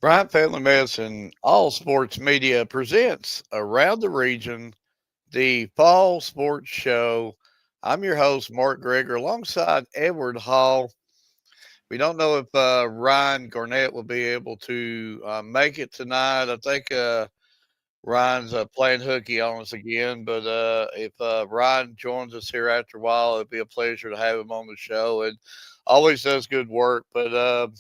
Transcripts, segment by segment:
Bryant Family Medicine, all sports media presents Around the Region, the Fall Sports Show. I'm your host, Mark Greger, alongside Edward Hall. We don't know if Ryan Garnett will be able to make it tonight. I think Ryan's playing hooky on us again, but if Ryan joins us here after a while, it'll be a pleasure to have him on the show. And always does good work. But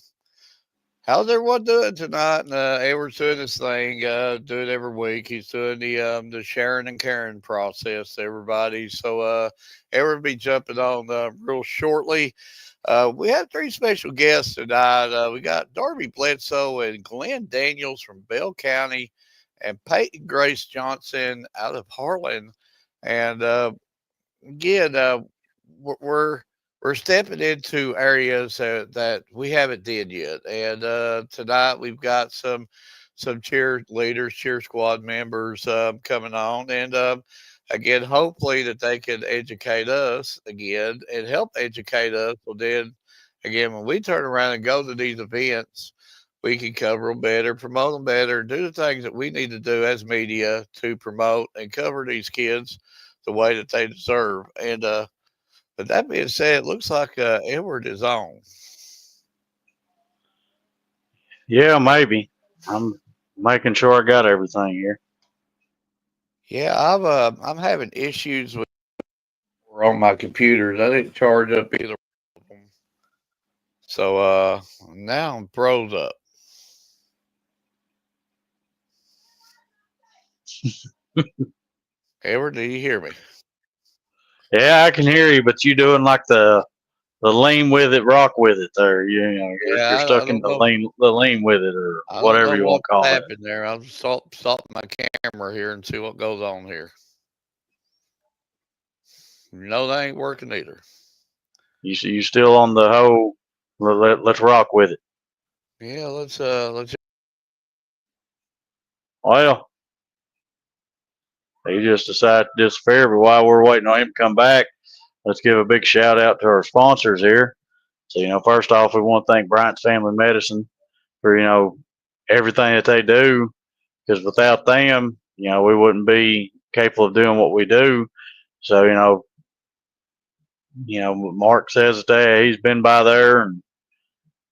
how's everyone doing tonight? And Edward's doing his thing, do it every week. He's doing the sharing and caring process to everybody. So Edward will be jumping on real shortly. We have three special guests tonight. We got Darby Bledsoe and Glenn Daniels from Bell County, and Peyton Grace Johnson out of Harlan. And again, we're we're stepping into areas that we haven't did yet. And tonight we've got some cheer leaders, cheer squad members coming on, and again, hopefully that they can educate us again and help educate us. Well, then again, when we turn around and go to these events, we can cover them better, promote them better, do the things that we need to do as media to promote and cover these kids the way that they deserve. And but that being said, it looks like Edward is on. Yeah, maybe. I'm making sure I got everything here. Yeah, I'm having issues with on my computers. I didn't charge up either of them, so now I'm froze up. Edward, do you hear me? Yeah, I can hear you, but you doing like the lean with it, rock with it. There, you're Yeah, I stuck in don't know. the lean with it, or I don't whatever know you want what to call that. happened there. I'll stop my camera here and see what goes on here. No, that ain't working either. You still on the whole? Let's rock with it. Yeah, let's. Well, he just decided to disappear, but while we're waiting on him to come back, let's give a big shout out to our sponsors here. So, first off, we want to thank Bryant's Family Medicine for, everything that they do, because without them, we wouldn't be capable of doing what we do. So, Mark says that he's been by there and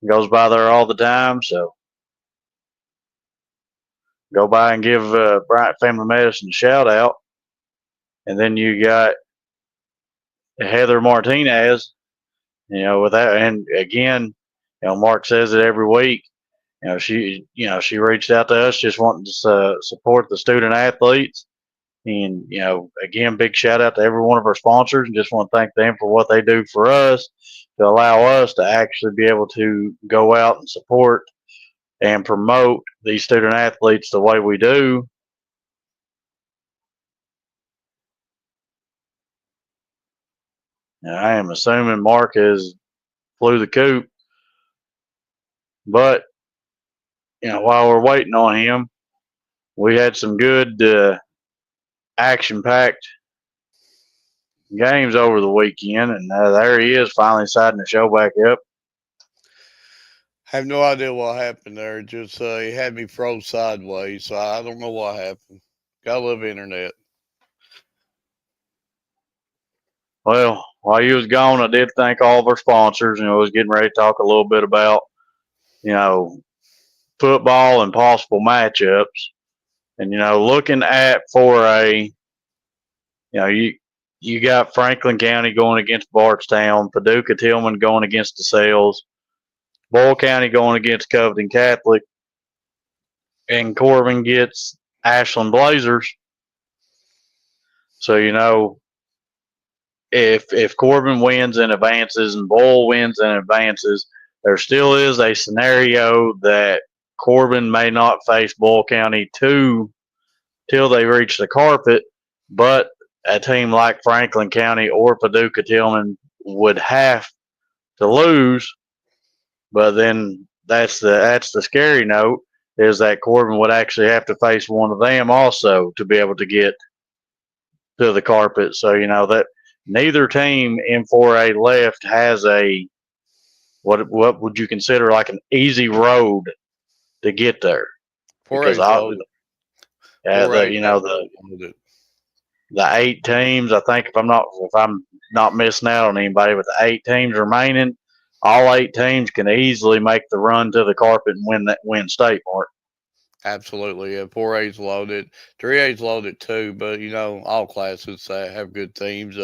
goes by there all the time. So go by and give Bryant Family Medicine a shout out. And then you got Heather Martinez, with that. And again, Mark says it every week. She reached out to us just wanting to support the student athletes. And, again, big shout out to every one of our sponsors, and just want to thank them for what they do for us to allow us to actually be able to go out and support and promote these student athletes the way we do. Now, I am assuming Mark has flew the coop, but, while we're waiting on him, we had some good action packed games over the weekend, and there he is, finally deciding to show back up. I have no idea what happened there. Just he had me froze sideways, so I don't know what happened. Gotta love internet. Well, while you was gone, I did thank all of our sponsors. I was getting ready to talk a little bit about, you know, football and possible matchups. And, looking at you got Franklin County going against Bardstown, Paducah Tillman going against DeSales, Boyle County going against Covington Catholic, and Corbin gets Ashland Blazers. So, if Corbin wins and advances and Boyle wins and advances, there still is a scenario that Corbin may not face Boyle County till they reach the carpet, but a team like Franklin County or Paducah Tillman would have to lose. But then that's the scary note, is that Corbin would actually have to face one of them also to be able to get to the carpet. So that neither team in 4A left has a what would you consider like an easy road to get there Four because A's loaded. Four A's the 8 teams. I think if I'm not missing out on anybody, with the 8 teams remaining, all 8 teams can easily make the run to the carpet and win state, Mark. Absolutely. Yeah, 4A's loaded. 3A's loaded too, but all classes have good teams.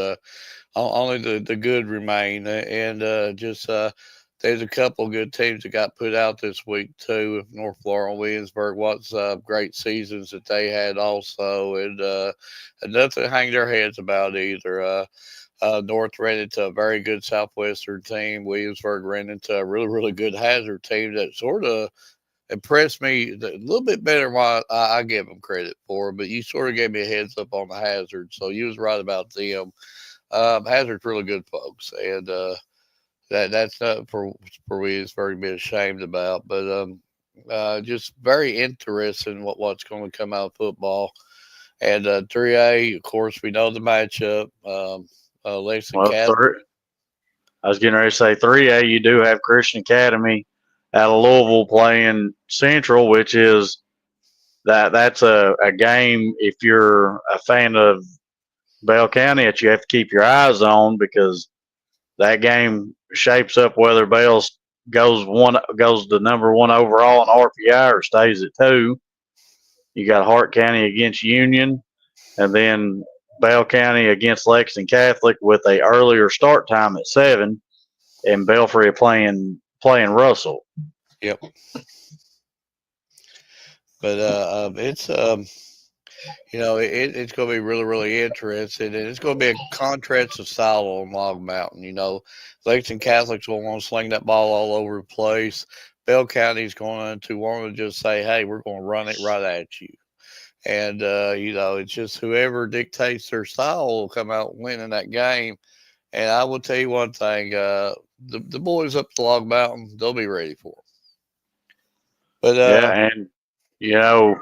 Only the good remain, and just there's a couple good teams that got put out this week too. North Laurel, Williamsburg, what's great seasons that they had also, and nothing to hang their heads about either. North ran into a very good Southwestern team. Williamsburg ran into a really, really good Hazard team that sort of impressed me a little bit better than what I give them credit for. But you sort of gave me a heads up on the Hazard, so you was right about them. Hazard's really good folks, and that's not for we is very be ashamed about. But just very interesting what's going to come out of football. And 3A, of course, we know the matchup. Lexington Well, Catholic. I was getting ready to say 3A. You do have Christian Academy out of Louisville playing Central, which is that's a game. If you're a fan of Bell County, that you have to keep your eyes on because that game shapes up whether Bell's goes to number 1 overall in RPI or stays at 2. You got Hart County against Union, and then Bell County against Lexington Catholic with a earlier start time at 7, and Belfry playing Russell. Yep. But it's it's going to be really, really interesting, and it's going to be a contrast of style on Log Mountain. Lexington Catholics will want to sling that ball all over the place. Bell County's going to want to just say, "Hey, we're going to run it right at you." And it's just whoever dictates their style will come out winning that game. And I will tell you one thing: the boys up the Log Mountain, they'll be ready for it. But Yeah, and you know,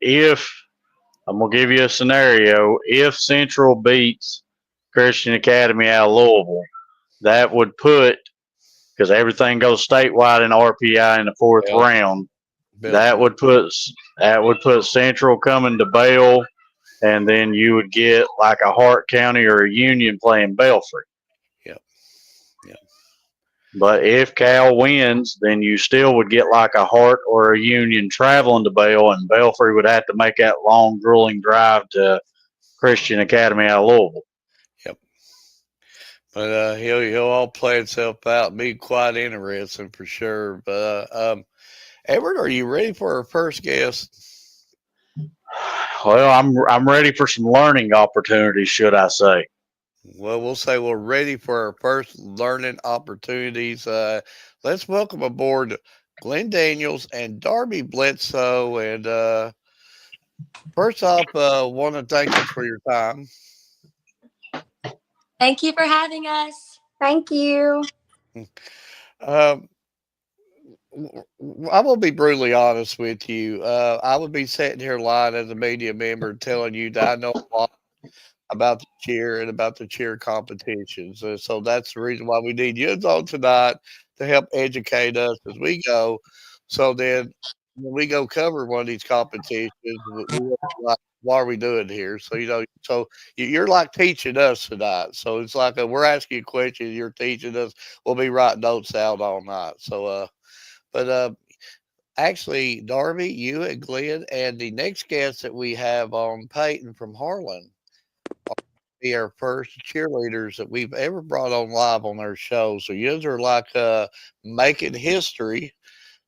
if I'm gonna give you a scenario, if Central beats Christian Academy out of Louisville, that would put because everything goes statewide in RPI in the fourth yeah, round. That Belfry. would put Central coming to Bale, and then you would get like a Hart County or a Union playing Belfry. Yep. Yep. But if Cal wins, then you still would get like a Hart or a Union traveling to Bale, and Belfry would have to make that long, grueling drive to Christian Academy out of Louisville. Yep. But he'll all play itself out. Be quite interesting for sure. But Edward, are you ready for our first guest? Well, I'm ready for some learning opportunities, should I say? Well, we'll say we're ready for our first learning opportunities. Let's welcome aboard Glenn Daniels and Darby Bledsoe. And first off, want to thank you for your time. Thank you for having us. Thank you. Um, I'm gonna be brutally honest with you. I would be sitting here lying as a media member, telling you that I know a lot about the cheer and about the cheer competitions. So that's the reason why we need you on tonight to help educate us as we go. So then when we go cover one of these competitions, we like, why are we doing here? So you're like teaching us tonight. So it's like we're asking you questions, you're teaching us. We'll be writing notes out all night. So but actually, Darby, you and Glenn, and the next guest that we have on, Peyton from Harlan, be our first cheerleaders that we've ever brought on live on our show. So you are like making history.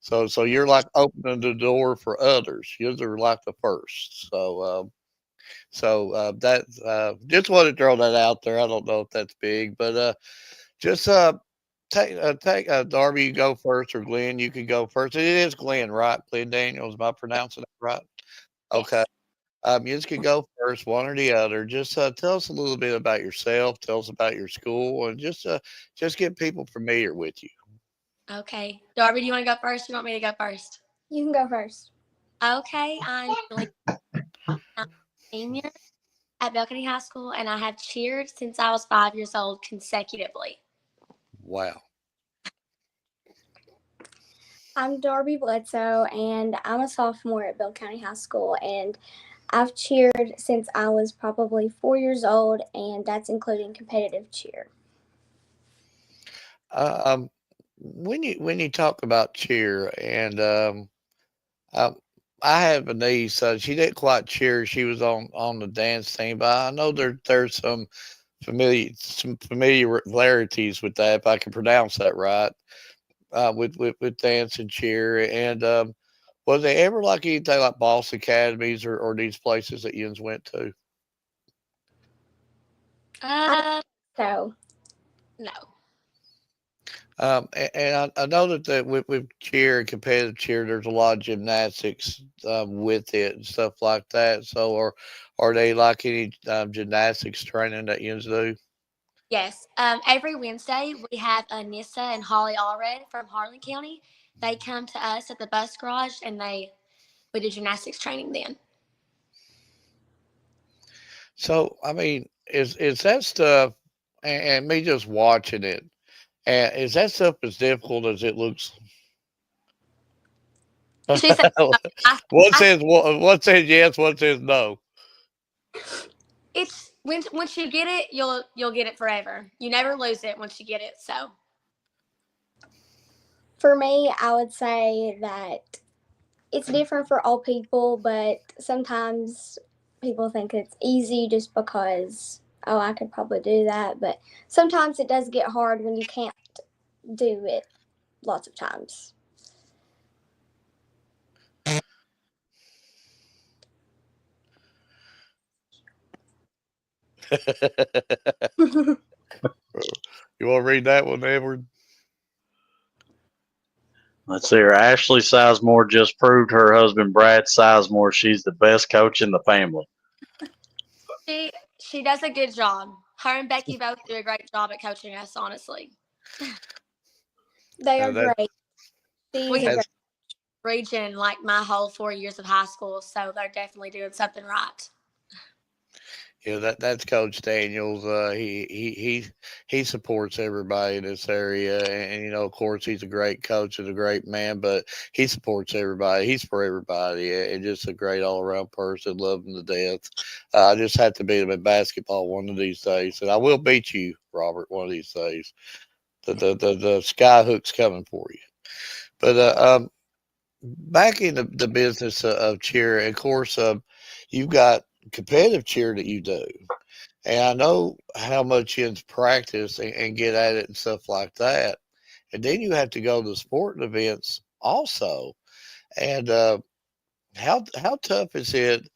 So you're like opening the door for others. You are like the first. So that just want to throw that out there. I don't know if that's big, but just take Darby. You go first, or Glenn. You can go first. It is Glenn, right? Glenn Daniels. Am I pronouncing it right? Okay. Yes. You just can go first, one or the other. Just tell us a little bit about yourself. Tell us about your school, and just get people familiar with you. Okay. Darby, do you want to go first? You want me to go first? You can go first. Okay. I'm a senior at Belcony High School, and I have cheered since I was 5 years old consecutively. Wow. I'm Darby Bledsoe, and I'm a sophomore at Bell County High School, and I've cheered since I was probably 4 years old, and that's including competitive cheer. Um, when you talk about cheer, and um, I have a niece. She didn't quite cheer. She was on the dance team, but I know there's some familiarities with that, if I can pronounce that right. With dance and cheer, and was there ever like anything like Boss Academies or these places that you went to? I Uh, so no. And I know that with cheer and competitive cheer, there's a lot of gymnastics with it and stuff like that. So, are they like any gymnastics training that you do? Yes. Every Wednesday we have Anissa and Holly Allred from Harlan County. They come to us at the bus garage and we do gymnastics training then. So, I mean, is that stuff and me just watching it, and is that stuff as difficult as it looks? She said, I, One I, says one says yes, one says no. it's once you get it, you'll get it forever. You never lose it once you get it. So for me, I would say that it's different for all people, but sometimes people think it's easy just because, oh, I could probably do that. But sometimes it does get hard when you can't do it lots of times. You want to read that one, Edward? Let's see here. Ashley Sizemore just proved her husband Brad Sizemore she's the best coach in the family. she does a good job. Her and Becky both do a great job at coaching us. Honestly, They are That great. She's we a have great. that's region like my whole 4 years of high school, so they're definitely doing something right. that's Coach Daniels. He supports everybody in this area, and of course, he's a great coach and a great man. But he supports everybody. He's for everybody, and just a great all around person. Love him to death. I just have to beat him in basketball one of these days, and I will beat you, Robert, one of these days. The sky hook's coming for you. But back in the business of cheer, of course, you've got competitive cheer that you do. And I know how much you practice and get at it and stuff like that. And then you have to go to sporting events also. And how tough is it?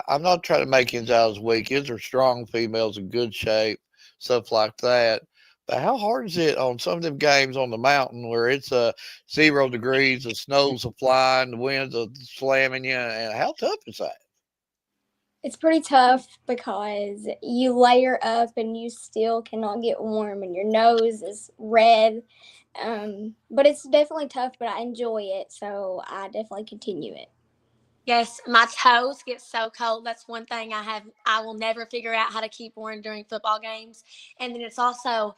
I'm not trying to make ends out as weak. Kids are strong females in good shape, stuff like that. But how hard is it on some of them games on the mountain where it's 0 degrees, the snow's a flying, the winds are slamming you, and how tough is that? It's pretty tough because you layer up and you still cannot get warm, and your nose is red. But it's definitely tough, but I enjoy it, so I definitely continue it. Yes, my toes get so cold. That's one thing I will never figure out how to keep warm during football games. And then it's also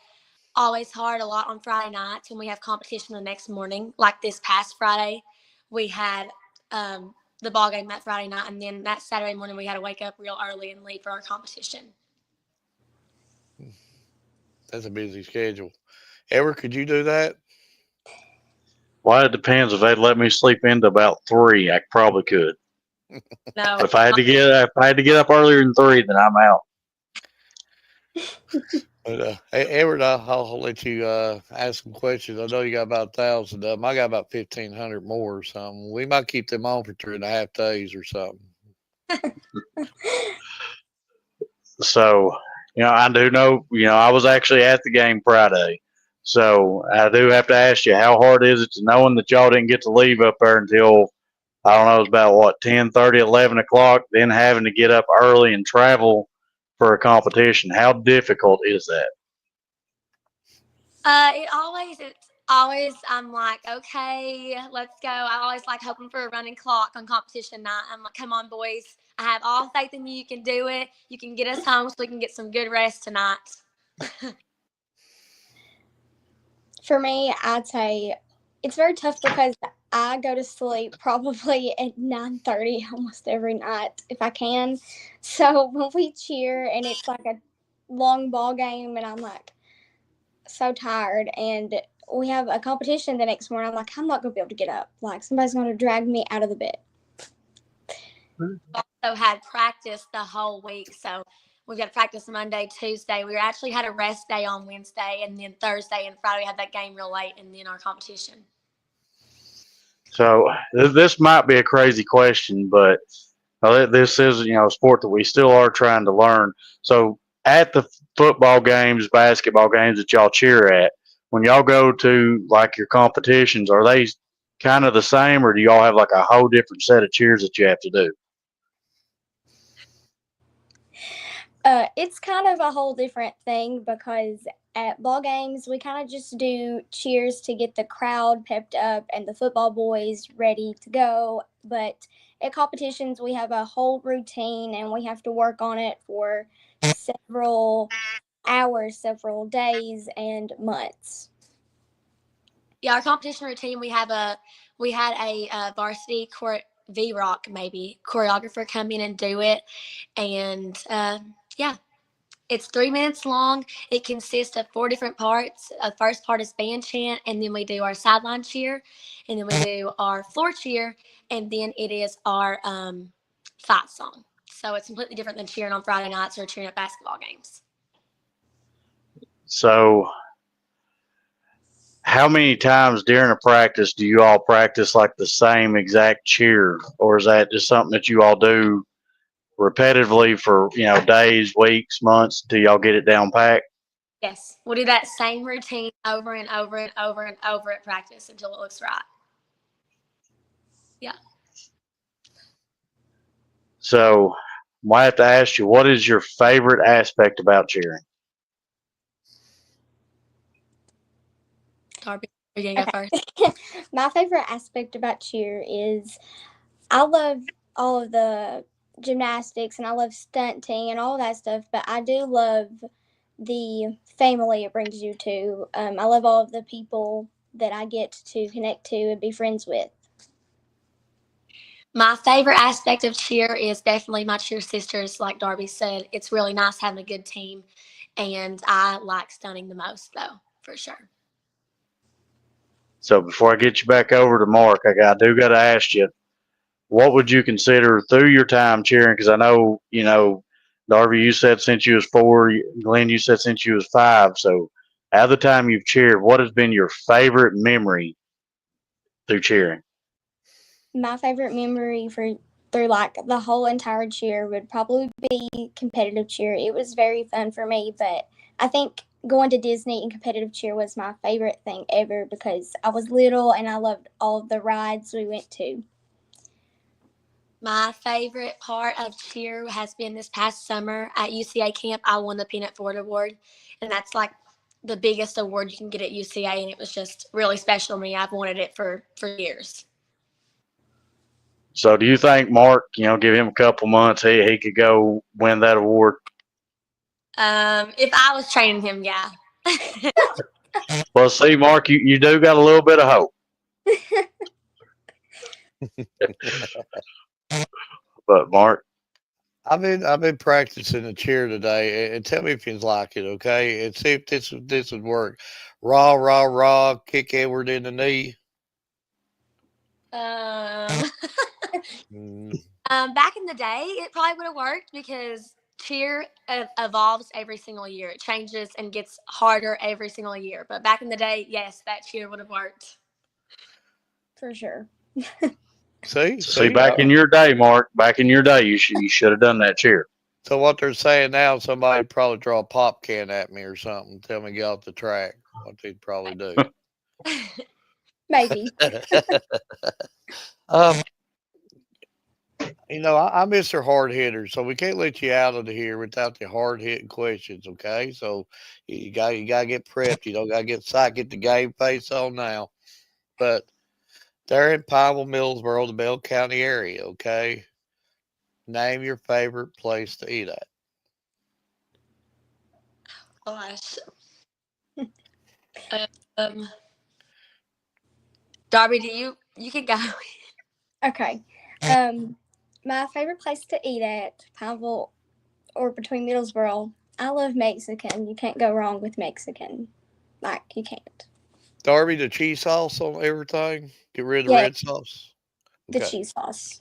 always hard a lot on Friday nights when we have competition the next morning. Like this past Friday, we had the ball game that Friday night, and then that Saturday morning we had to wake up real early and leave for our competition. That's a busy schedule. Ever could you do that? Well, it depends. If they'd let me sleep into about 3, I probably could. No, If I had to get up earlier than 3, then I'm out. But Edward, I'll let you ask some questions. I know you got about 1,000 of them. I got about 1,500 more or something. We might keep them on for 3.5 days or something. So, I do know, I was actually at the game Friday. So I do have to ask you, how hard is it to knowing that y'all didn't get to leave up there until, I don't know, it's about what, 10:30, 11 o'clock, then having to get up early and travel for a competition? How difficult is that? it's always I'm like, okay, let's go. I always like hoping for a running clock on competition night. I'm like, come on, boys. I have all faith in you. You can do it. You can get us home so we can get some good rest tonight. For me, I'd say it's very tough because I go to sleep probably at 9:30 almost every night if I can. So when we cheer and it's like a long ball game and I'm like so tired and we have a competition the next morning, I'm like, I'm not gonna be able to get up. Like somebody's gonna drag me out of the bed. Also had practice the whole week, so we've got practice Monday, Tuesday. We actually had a rest day on Wednesday, and then Thursday and Friday we had that game real late, and then our competition. So this might be a crazy question, but this is a sport that we still are trying to learn. So at the football games, basketball games that y'all cheer at, when y'all go to like your competitions, are they kind of the same, or do y'all have like a whole different set of cheers that you have to do? It's kind of a whole different thing because at ball games we kind of just do cheers to get the crowd pepped up and the football boys ready to go. But at competitions we have a whole routine and we have to work on it for several hours, several days, and months. Yeah, our competition routine, we had a varsity V-Rock maybe choreographer come in and do it, and yeah, it's 3 minutes long. It consists of 4 different parts. The first part is band chant, and then we do our sideline cheer, and then we do our floor cheer, and then it is our fight song. So it's completely different than cheering on Friday nights or cheering at basketball games. So how many times during a practice do you all practice like the same exact cheer, or is that just something that you all do repetitively for days, weeks, months till y'all get it down packed? Yes, we'll do that same routine over and over and over and over at practice until it looks right. Yeah. So I might have to ask you, what is your favorite aspect about cheering? Darby, are you going to go Okay. first? My favorite aspect about cheer is I love all of the gymnastics and I love stunting and all that stuff, but I do love the family it brings you to. I love all of the people that I get to connect to and be friends with. My favorite aspect of cheer is definitely my cheer sisters. Like Darby said, it's really nice having a good team, and I like stunning the most, though, for sure. So before I get you back over to Mark, I do got to ask you, what would you consider through your time cheering? Because I know, Darby, you said since you was 4, Glenn, you said since you was 5. So out of the time you've cheered, what has been your favorite memory through cheering? My favorite memory for through like the whole entire cheer would probably be competitive cheer. It was very fun for me, but I think going to Disney and competitive cheer was my favorite thing ever because I was little and I loved all of the rides we went to. My favorite part of cheer has been this past summer at UCA camp. I won the Peanut Ford Award, and that's like the biggest award you can get at UCA, and it was just really special to me. I've wanted it for years. So do you think Mark, give him a couple months, he could go win that award? If I was training him, yeah. Well, see, Mark, you do got a little bit of hope. But Mark, I've been practicing the cheer today, and tell me if you like it, okay? And see if this would work. Raw, raw, raw. Kick Edward in the knee. Um, Mm, back in the day, it probably would have worked because cheer evolves every single year. It changes and gets harder every single year. But back in the day, yes, that cheer would have worked. For sure. see, see, see. back in your day, Mark, back in your day, you should have done that cheer. So what they're saying now, somebody would probably draw a pop can at me or something. Tell me to get off the track. What they'd probably do. Maybe. um, I'm Mr. Hard Hitter, so we can't let you out of here without the hard hitting questions. Okay, so you gotta get prepped. You don't gotta get psyched, get the game face on now. But they're in Pineville, Millsboro, the Bell County area. Okay, name your favorite place to eat at. Gosh. Um, Darby, you can go. Okay. My favorite place to eat at Pineville or between Middlesboro. I love Mexican. You can't go wrong with Mexican. Like you can't. Darby, the cheese sauce on everything. Get rid of the Yeah, red sauce. the Okay. cheese sauce.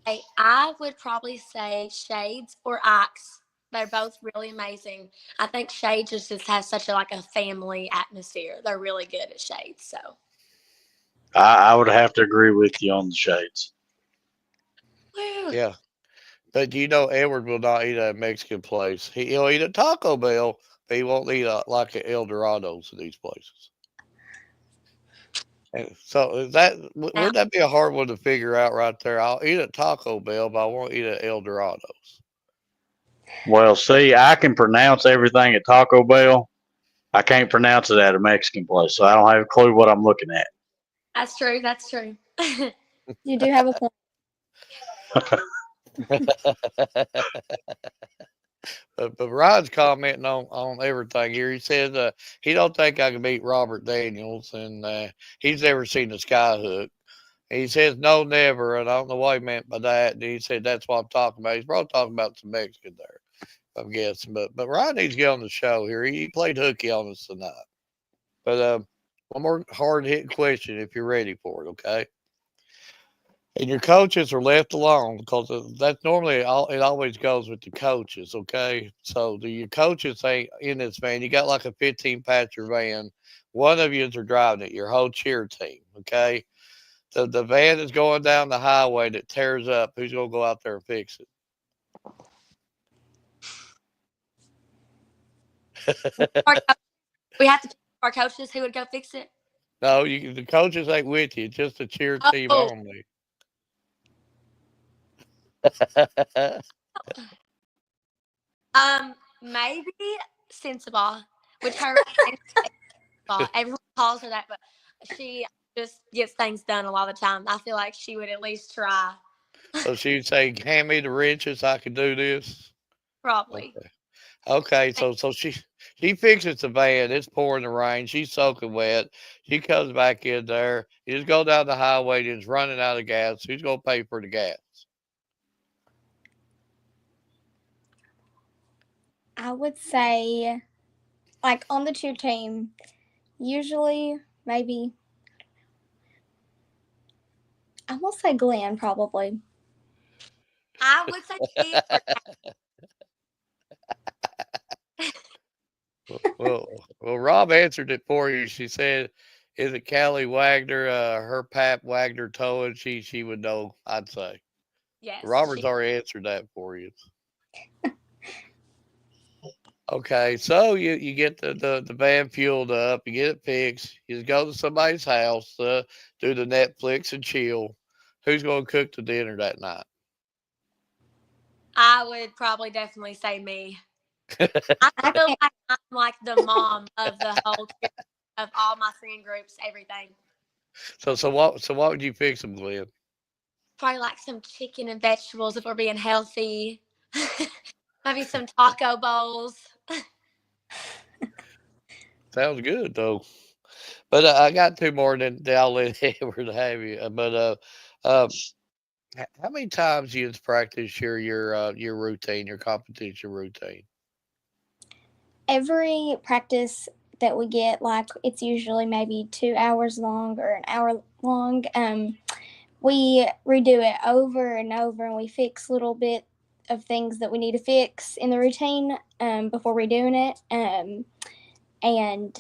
Okay, I would probably say Shades or Axe. They're both really amazing. I think Shades just has such a like a family atmosphere. They're really good at Shades. So, I would have to agree with you on the Shades. woo. Yeah. But you know, Edward will not eat at a Mexican place. He'll eat at Taco Bell, but he won't eat like at El Dorado's in these places. And so Now, wouldn't that be a hard one to figure out right there? I'll eat at Taco Bell, but I won't eat at El Dorado's. Well, see, I can pronounce everything at Taco Bell. I can't pronounce it at a Mexican place, so I don't have a clue what I'm looking at. that's true. That's true. You do have a point. But Rod's commenting on everything here. He says he don't think I can beat Robert Daniels, and he's never seen the skyhook. He says no, never, and I don't know what he meant by that. And he said that's what I'm talking about. He's probably talking about some Mexican there, I'm guessing. But Rod needs to get on the show here. He played hooky on us tonight. But one more hard hitting question if you're ready for it, okay? And your coaches are left alone because that's normally all. It always goes with the coaches, okay? So your coaches ain't in this van. You got like a 15 passenger van. One of you are driving it. Your whole cheer team, okay? The van is going down the highway that tears up. Who's gonna go out there and fix Our it? co- we have to pick our coaches who would go fix it. No, the coaches ain't with you. Just the cheer team Oh, only. maybe Sensible, which her everyone calls her that, but she just gets things done a lot of the time. I feel like she would at least try. So she'd say, "Hand me the wrenches. I can do this." Probably. Okay. Okay. So she fixes the van. It's pouring the rain. She's soaking wet. She comes back in there. You just go down the highway. And it's running out of gas. Who's gonna pay for the gas? I would say, like on the cheer team, usually maybe I'm gonna say Glenn probably. I would say me or Well, Rob answered it for you. She said, "Is it Callie Wagner? Her Pap Wagner towing? She would know. I'd say." yes, Robert's already answered that for you. Okay, so you get the van fueled up, you get it fixed, you just go to somebody's house, do the Netflix and chill. Who's going to cook the dinner that night? I would probably definitely say me. I I feel can't. like I'm like the mom of the whole of all my friend groups, everything. So what would you fix them, Glenn? Probably like some chicken and vegetables if we're being healthy. Maybe some taco bowls. Sounds good though. But I got two more, then I'll let Edward have you. Um, how many times you practice your routine, your competition routine? Every practice that we get, like it's usually maybe 2 hours long or an hour long. We redo it over and over, and we fix little bit of things that we need to fix in the routine before redoing it. And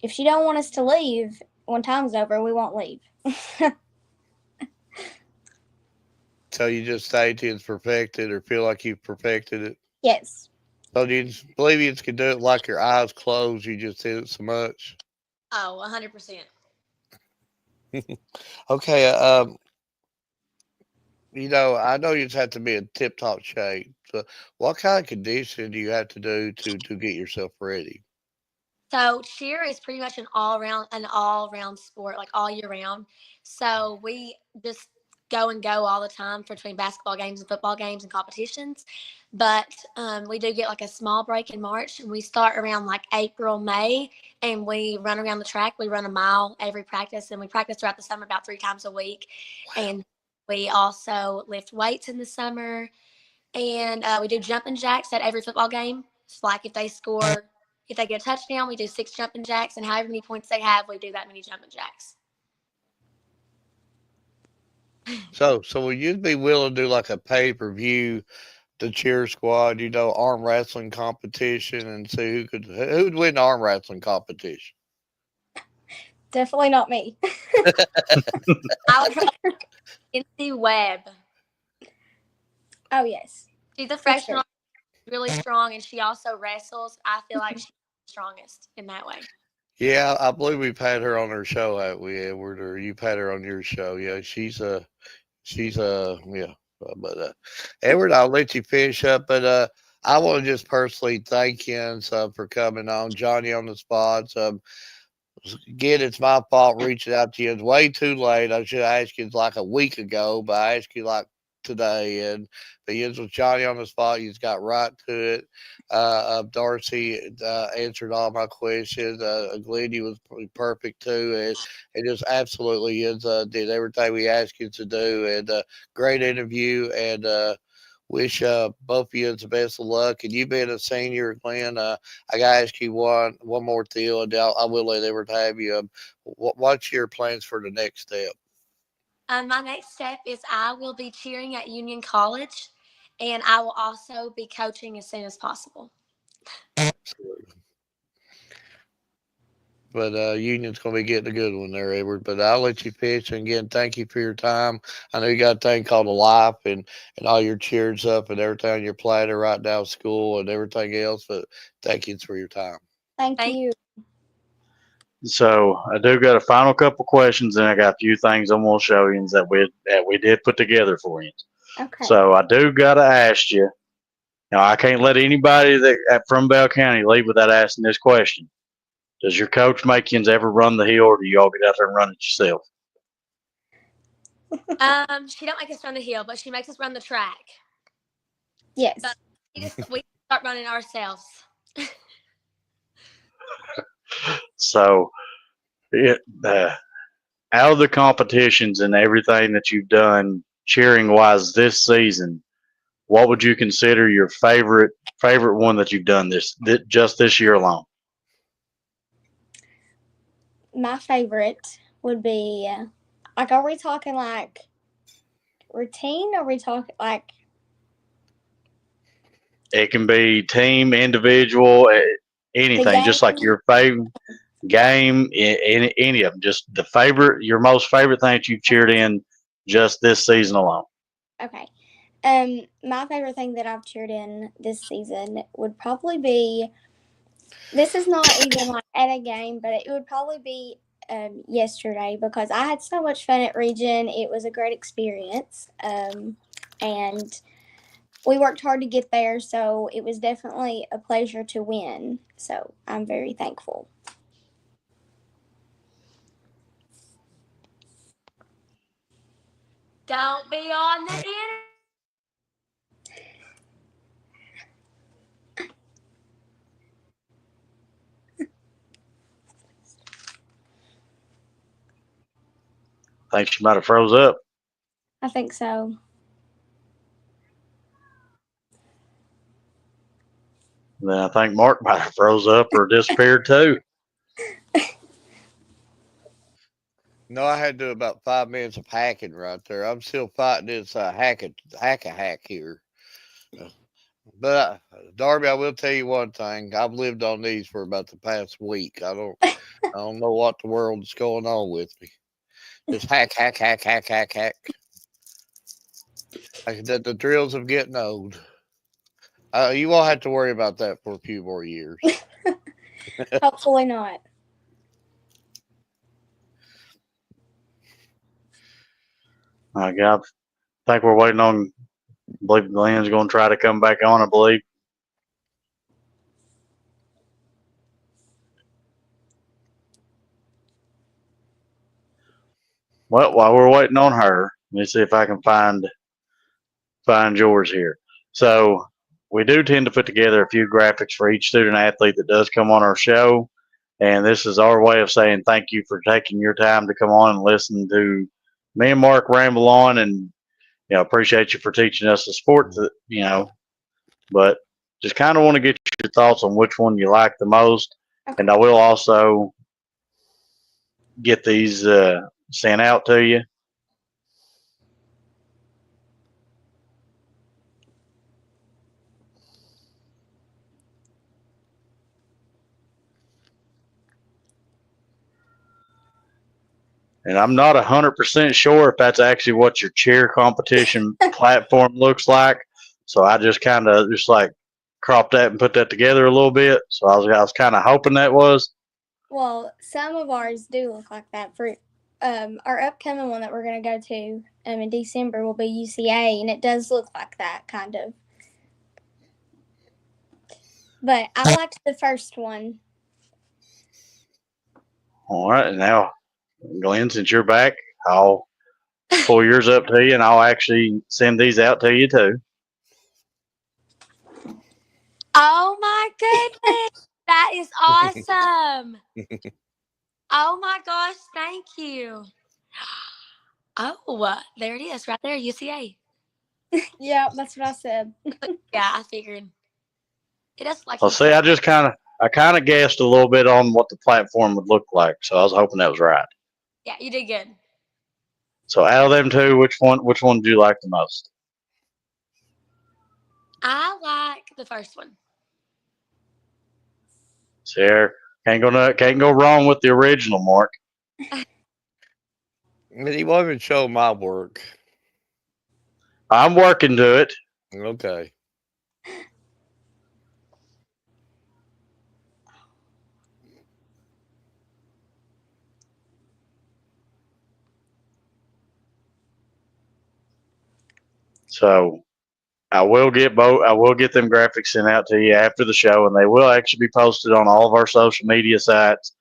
if she don't want us to leave when time's over, we won't leave. So you just stay till it's perfected, or feel like you've perfected it. Yes. So do you believe you can do it like your eyes closed? You just did it so much. Oh, 100%. Okay. I know you just have to be in tip top shape. So what kind of conditioning do you have to do to get yourself ready? So cheer is pretty much an all round sport, like all year round. So we just go and go all the time between basketball games and football games and competitions. But we do get like a small break in March, and we start around like April, May, and we run around the track. We run a mile every practice, and we practice throughout the summer about 3 times a week. Wow. And we also lift weights in the summer, and we do jumping jacks at every football game. It's like if they get a touchdown, we do 6 jumping jacks, and however many points they have, we do that many jumping jacks. So would you be willing to do like a pay-per-view, the cheer squad, arm wrestling competition, and see who'd win the arm wrestling competition? Definitely not me. I would probably Lindsay Webb. Oh yes, She's a freshman, really strong, and she also wrestles. I feel like she's the strongest in that way. Yeah, I believe we've had her on our show, haven't we, Edward? Or you've had her on your show? Yeah, yeah. But Edward, I'll let you finish up. But I want to just personally thank you for coming on, Johnny on the spot. Again, it's my fault reaching out to you. It's way too late. I should have asked you like a week ago, but I asked you like today. But yes, with Johnny on the spot, he's got right to it. Darcy answered all my questions. Glendy was perfect too, and just absolutely did everything we asked you to do. And great interview. And wish both of you the best of luck. And you being a senior, Glenn, I gotta ask you one more deal, and I will let Everett have you. What's your plans for the next step? My next step is I will be cheering at Union College, and I will also be coaching as soon as possible. Absolutely. But Union's going to be getting a good one there, Edward. But I'll let you pitch. And again, thank you for your time. I know you got a thing called a life and all your cheers up and everything on your platter right now, school and everything else. But thank you for your time. Thank you. So I do got a final couple questions, and I got a few things I'm gonna show you that we did put together for you. Okay. So I do gotta ask you. Now I can't let anybody from Bell County leave without asking this question. Does your coach Makins ever run the hill, or do y'all get out there and run it yourself? She don't make us run the hill, but she makes us run the track. Yes. But we start running ourselves. So, out of the competitions and everything that you've done cheering wise this season, what would you consider your favorite one that you've done just this year alone? My favorite would be like, are we talking like routine? Or are we talking like? It can be team, individual, anything. Just like your favorite game, any of them. Just your most favorite thing that you've cheered in just this season alone. Okay. My favorite thing that I've cheered in this season would probably be. This is not even like at a game, but it would probably be yesterday, because I had so much fun at Region. It was a great experience, and we worked hard to get there, so it was definitely a pleasure to win. So I'm very thankful. Don't be on the internet. I think she might have froze up. I think so. Then I think Mark might have froze up or disappeared too. No, I had to do about 5 minutes of hacking right there. I'm still fighting this hack here. But Darby, I will tell you one thing. I've lived on these for about the past week. I don't know what the world is going on with me. Just hack. The drills of getting old. You won't have to worry about that for a few more years. Hopefully not. I think we're waiting on. I believe Glenn's going to try to come back on. I believe. Well, while we're waiting on her, let me see if I can find yours here. So we do tend to put together a few graphics for each student athlete that does come on our show. And this is our way of saying thank you for taking your time to come on and listen to me and Mark ramble on. And, appreciate you for teaching us the sport, but just kind of want to get your thoughts on which one you like the most. Okay. And I will also get these sent out to you. And I'm not 100% sure if that's actually what your cheer competition platform looks like. So I just kind of like cropped that and put that together a little bit. So I was kind of hoping that was. Well, some of ours do look like that. For our upcoming one that we're going to go to in December will be UCA, and it does look like that, kind of. But I liked the first one. All right. And now, Glenn, since you're back, I'll pull yours up to you, and I'll actually send these out to you, too. Oh, my goodness. That is awesome. Oh, my gosh. Thank you. Oh, there it is right there, UCA. Yeah, that's what I said. Yeah, I figured. It does like. Well, see, I kind of guessed a little bit on what the platform would look like, so I was hoping that was right. Yeah, you did good. So out of them two, which one do you like the most? I like the first one. Sarah, can't go wrong with the original, Mark. But he won't even show my work. I'm working to it. Okay. So I will get them graphics sent out to you after the show, and they will actually be posted on all of our social media sites,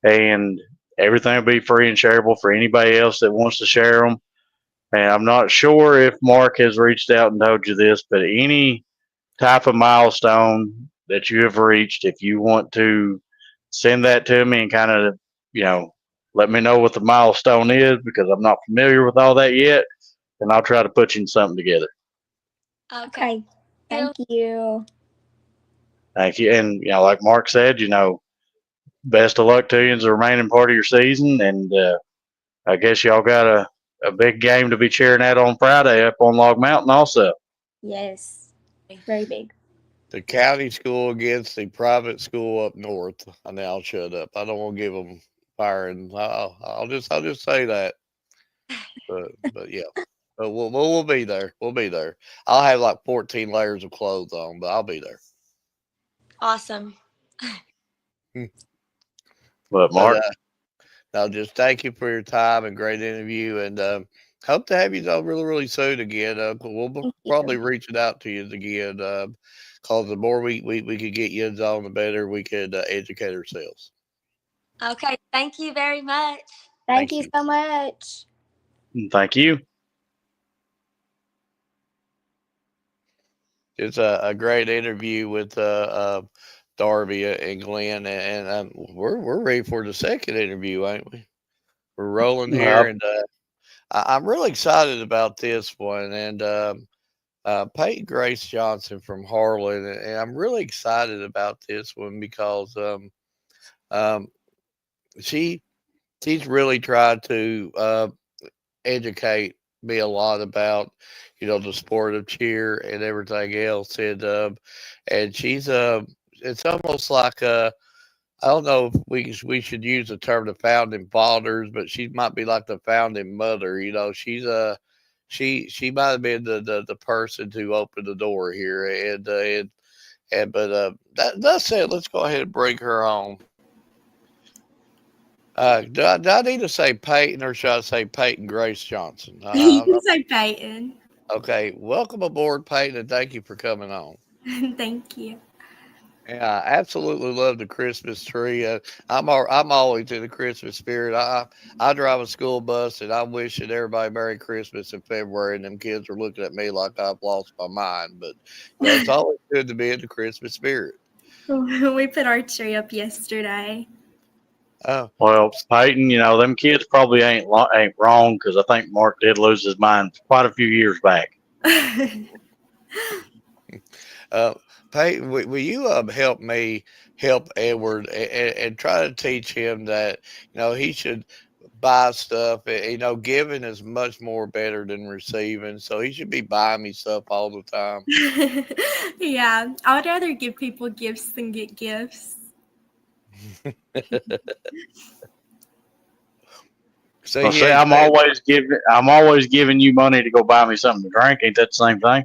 and everything will be free and shareable for anybody else that wants to share them. And I'm not sure if Mark has reached out and told you this, but any type of milestone that you have reached, if you want to send that to me and kind of, let me know what the milestone is, because I'm not familiar with all that yet, and I'll try to put you in something together. Okay. Thank you. Thank you. And, like Mark said, best of luck to you in the remaining part of your season. And I guess y'all got a big game to be cheering at on Friday up on Log Mountain also. Yes. Very big. The county school against the private school up north. And now I'll shut up. I don't want to give them fire, and I'll just say that. But yeah. But we'll be there. We'll be there. I'll have like 14 layers of clothes on, but I'll be there. Awesome. But Mark, no, just thank you for your time and great interview, and hope to have you on really, really soon again. We'll probably reach out to you again, because the more we could get you on, the better we could educate ourselves. Okay. Thank you very much. Thank you so much. Thank you. It's a great interview with Darby and Glenn, and we're ready for the second interview, ain't we? We're rolling here, and I'm really excited about this one. And Peyton Grace Johnson from Harlan, and I'm really excited about this one because she's really tried to educate me a lot about the sport of cheer and everything else, and she's it's almost like I don't know if we should use the term the founding fathers, but she might be like the founding mother. She's she might have been the person to open the door here, and but that said, let's go ahead and bring her on. Do I need to say Peyton, or should I say Peyton Grace Johnson? You can say Peyton. Okay, welcome aboard, Peyton, and thank you for coming on. Thank you. Yeah, I absolutely love the Christmas tree. I'm always in the Christmas spirit. I drive a school bus, and I'm wishing everybody Merry Christmas in February, and them kids are looking at me like I've lost my mind. But it's always good to be in the Christmas spirit. We put our tree up yesterday. Oh, Well, Peyton, them kids probably ain't wrong because I think Mark did lose his mind quite a few years back. uh, Peyton, will you help me help Edward and try to teach him that he should buy stuff. Giving is much more better than receiving, so he should be buying me stuff all the time. Yeah, I would rather give people gifts than get gifts. So Well, you see, ain't saying I'm always giving you money to go buy me something to drink. Ain't that the same thing?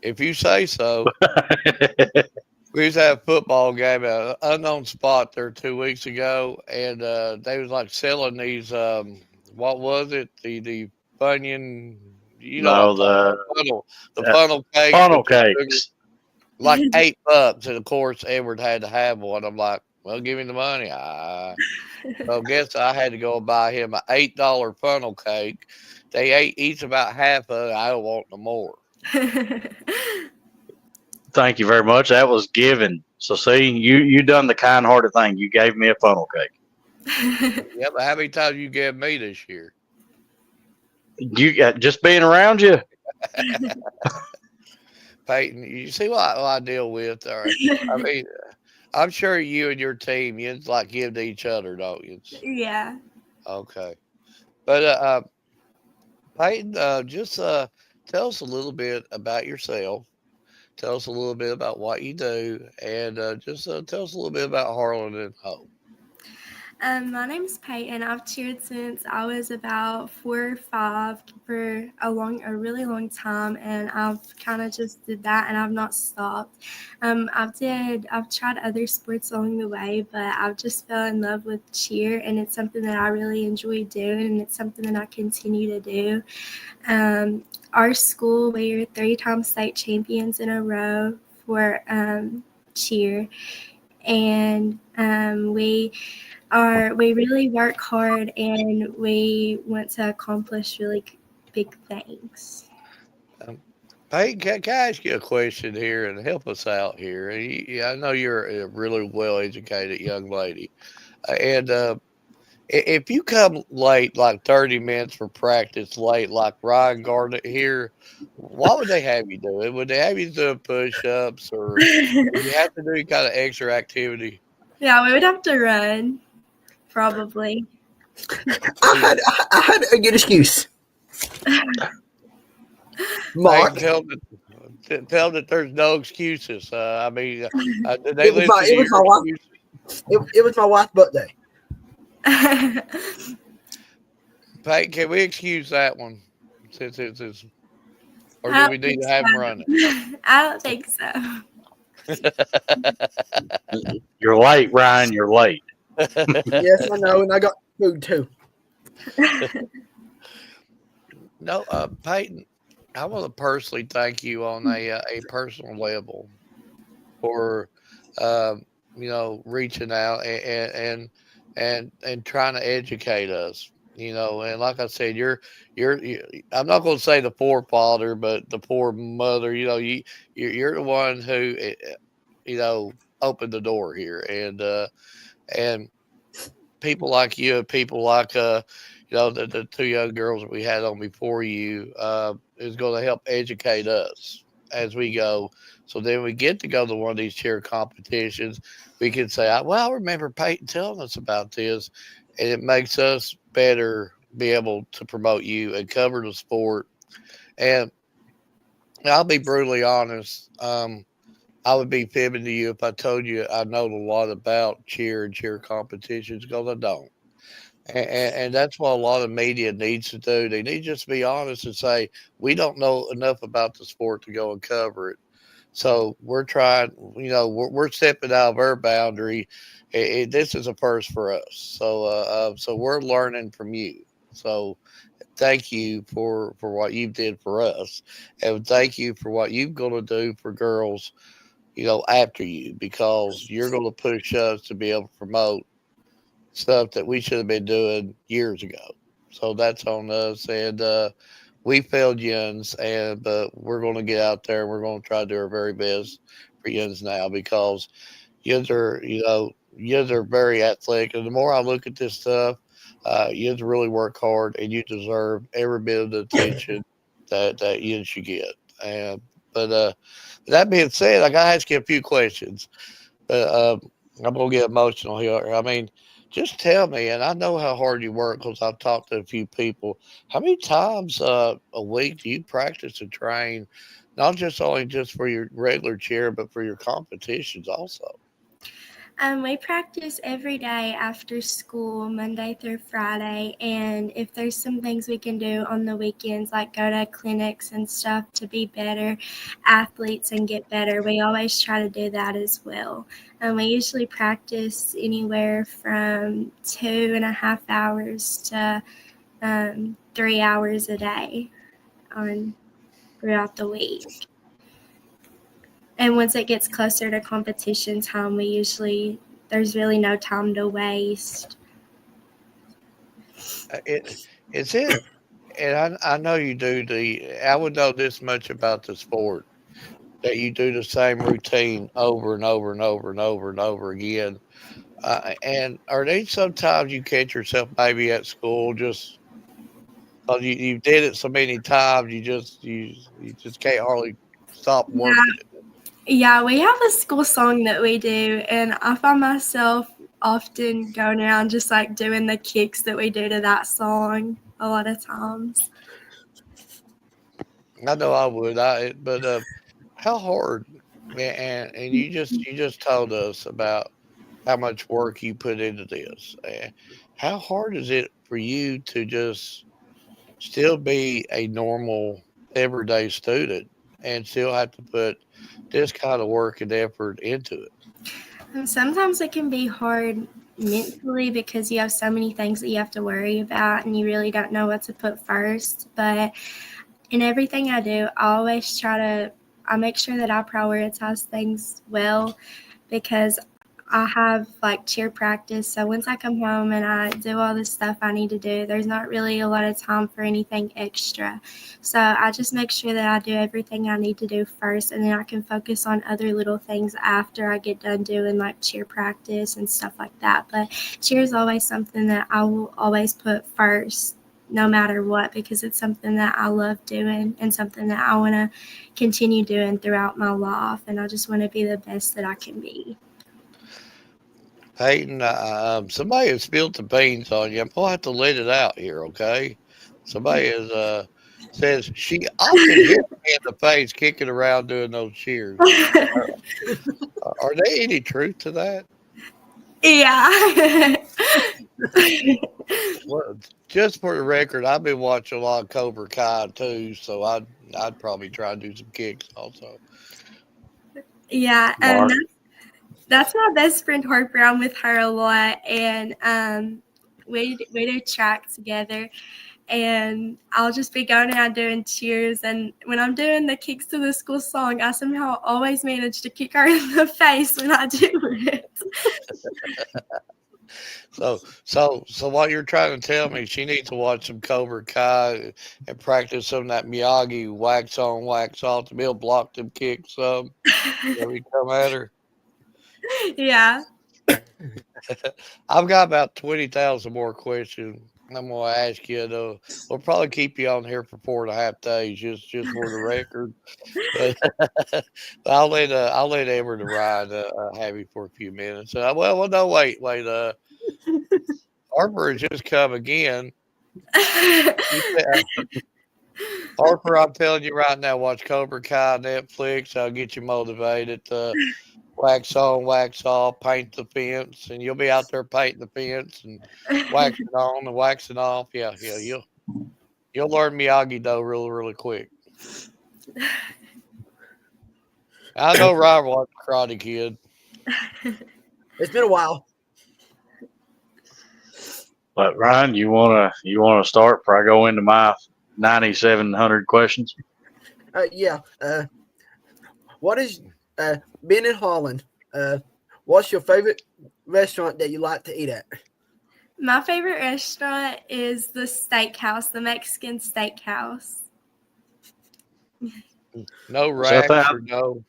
if you say so. We used to have a football game at an unknown spot there 2 weeks ago, and they was like selling these. What was it? The Funyun. You know what I'm No, talking about? The uh, funnel cakes funnel with the sugar, cakes. like $8, and of course Edward had to have one. I'm like, well, give me the money. So guess I had to go buy him a $8 funnel cake. They ate each about half of it. I don't want no more. Thank you very much. That was given. So see, you done the kind-hearted thing. You gave me a funnel cake. Yeah, but how many times you gave me this year? You got just being around you. Peyton, you see what I deal with? All right. I mean, I'm sure you and your team, you like give to each other, don't you? Yeah. Okay. But Peyton, just tell us a little bit about yourself. Tell us a little bit about what you do, and just tell us a little bit about Harlan and Hope. My name's Peyton. I've cheered since I was about 4 or 5 for a really long time, and I've kind of just did that, and I've not stopped. I've tried other sports along the way, but I've just fell in love with cheer, and it's something that I really enjoy doing, and it's something that I continue to do. Our school, we are 3 time state champions in a row for cheer, and we really work hard and we want to accomplish really big things. Peyton, can I ask you a question here and help us out here? I know you're a really well educated young lady, and if you come late, like 30 minutes for practice late, like Ryan Garnett here, what would they have you do? Would they have you do push ups, or would you have to do any kind of extra activity? Yeah, we would have to run, probably. I had a good excuse. Mark, Peyton, tell them that there's no excuses. Did they it was listen to my your wife. excuses? It was my wife's birthday. Peyton, can we excuse that one? Since or I do don't we need think to have so. him running? I don't think so. You're late, Ryan. You're late. Yes, I know, and I got food too. No, Peyton, I want to personally thank you on a personal level for um, reaching out and trying to educate us. And like I said, I'm not going to say the poor father, but the poor mother. You're the one who opened the door here, and people like you, people like the two young girls that we had on before you, is going to help educate us as we go. So then we get to go to one of these cheer competitions. We can say, "Well, I remember Peyton telling us about this," and it makes us better be able to promote you and cover the sport. And I'll be brutally honest. I would be fibbing to you if I told you I know a lot about cheer and cheer competitions because I don't. And that's what a lot of media needs to do. They need just to be honest and say, we don't know enough about the sport to go and cover it. So we're trying, we're stepping out of our boundary. This is a first for us. So we're learning from you. So thank you for what you did for us. And thank you for what you're going to do for girls after you because you're going to push us to be able to promote stuff that we should have been doing years ago. So that's on us, and we failed Yins, and but we're going to get out there and we're going to try to do our very best for Yins now because Yins are Yins are very athletic, and the more I look at this stuff, Yins really work hard, and you deserve every bit of the attention that Yins should get. And but that being said, I got to ask you a few questions. I'm gonna get emotional here. I mean, just tell me, and I know how hard you work because I've talked to a few people. How many times a week do you practice and train, not just only just for your regular cheer, but for your competitions also? We practice every day after school, Monday through Friday. And if there's some things we can do on the weekends, like go to clinics and stuff to be better athletes and get better, we always try to do that as well. We usually practice anywhere from 2.5 hours to 3 hours a day throughout the week. And once it gets closer to competition time, there's really no time to waste. It's it, and I know you do I would know this much about the sport that you do the same routine over and over and over and over and over again. And are they sometimes you catch yourself maybe at school just 'cause you did it so many times, you just can't hardly stop Yeah, working it. yeah, we have a school song that we do, and I find myself often going around just like doing the kicks that we do to that song a lot of times. I know I would, but how hard? And you just told us about how much work you put into this. How hard is it for you to just still be a normal everyday student and still have to put this kind of work and effort into it? And sometimes it can be hard mentally because you have so many things that you have to worry about and you really don't know what to put first. But in everything I do, I make sure that I prioritize things well because I have like cheer practice. So once I come home and I do all the stuff I need to do, there's not really a lot of time for anything extra. So I just make sure that I do everything I need to do first, and then I can focus on other little things after I get done doing like cheer practice and stuff like that. But cheer is always something that I will always put first no matter what, because it's something that I love doing and something that I want to continue doing throughout my life. And I just want to be the best that I can be. Peyton, somebody has spilled the beans on you. I'm gonna have to let it out here, okay? Somebody has says she often hits me in the face kicking around doing those cheers. Are there any truth to that? Yeah. Well, just for the record, I've been watching a lot of Cobra Kai too, so I'd probably try to do some kicks also. Yeah, Mark. that's my best friend Harper. I'm with her a lot, and we do track together. And I'll just be going around doing cheers. And when I'm doing the kicks to the school song, I somehow always manage to kick her in the face when I do it. So what you're trying to tell me, she needs to watch some Cobra Kai and practice some of that Miyagi wax on, wax off to be able to block them kicks every come at her. Yeah. I've got about 20,000 more questions I'm going to ask you. Though we'll probably keep you on here for 4.5 days, just for the record. But I'll let Edward and Ryan have you for a few minutes. Well, no, wait. Harper has just come again. Harper, I'm telling you right now, watch Cobra Kai Netflix. I'll get you motivated. Wax on, wax off, paint the fence, and you'll be out there painting the fence and waxing on and waxing off. Yeah, you'll learn Miyagi Do really, really quick. I know Ryan watched Karate Kid. It's been a while. But Ryan, you wanna start before I go into my 9,700 questions? Yeah. What is Being in Holland, what's your favorite restaurant that you like to eat at? My favorite restaurant is the steakhouse, the Mexican steakhouse. No So racks or no.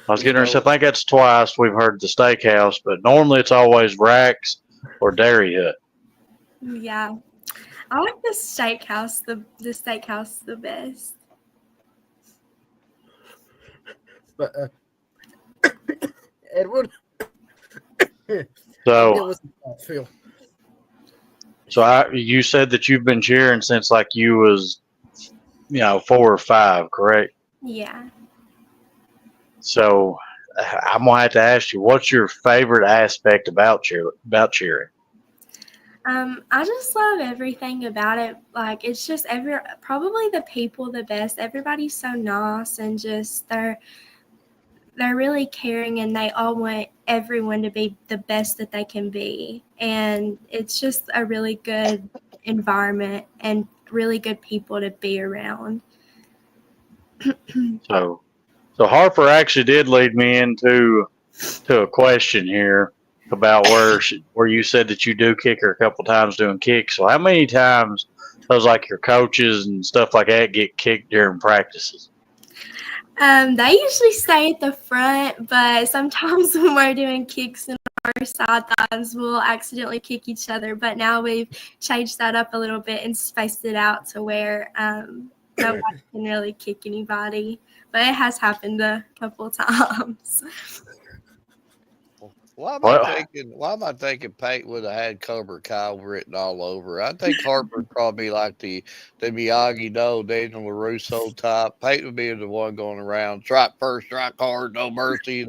I was There's getting ready to say, no. I think that's twice we've heard the steakhouse, but normally it's always Rax or Dairy Hut. Yeah. I like the steakhouse, the steakhouse the best. But Edward, So, what's Phil? you said that you've been cheering since like you was, 4 or 5, correct? Yeah. So, I'm gonna have to ask you, what's your favorite aspect about cheering? I just love everything about it. Like it's just probably the people the best. Everybody's so nice and just they're really caring and they all want everyone to be the best that they can be. And it's just a really good environment and really good people to be around. So, Harper actually did lead me into a question here about where you said that you do kick her a couple times doing kicks. So how many times those like your coaches and stuff like that get kicked during practices? They usually stay at the front, but sometimes when we're doing kicks and our sidelines, we'll accidentally kick each other. But now we've changed that up a little bit and spaced it out to where nobody can really kick anybody. But it has happened a couple times. Why am I Well, thinking? Why am I thinking Pate would have had Cobra Kai written all over? I think Harper would probably be like the Miyagi Do, Daniel LaRusso type. Pate would be the one going around, strike first, strike hard, no mercy,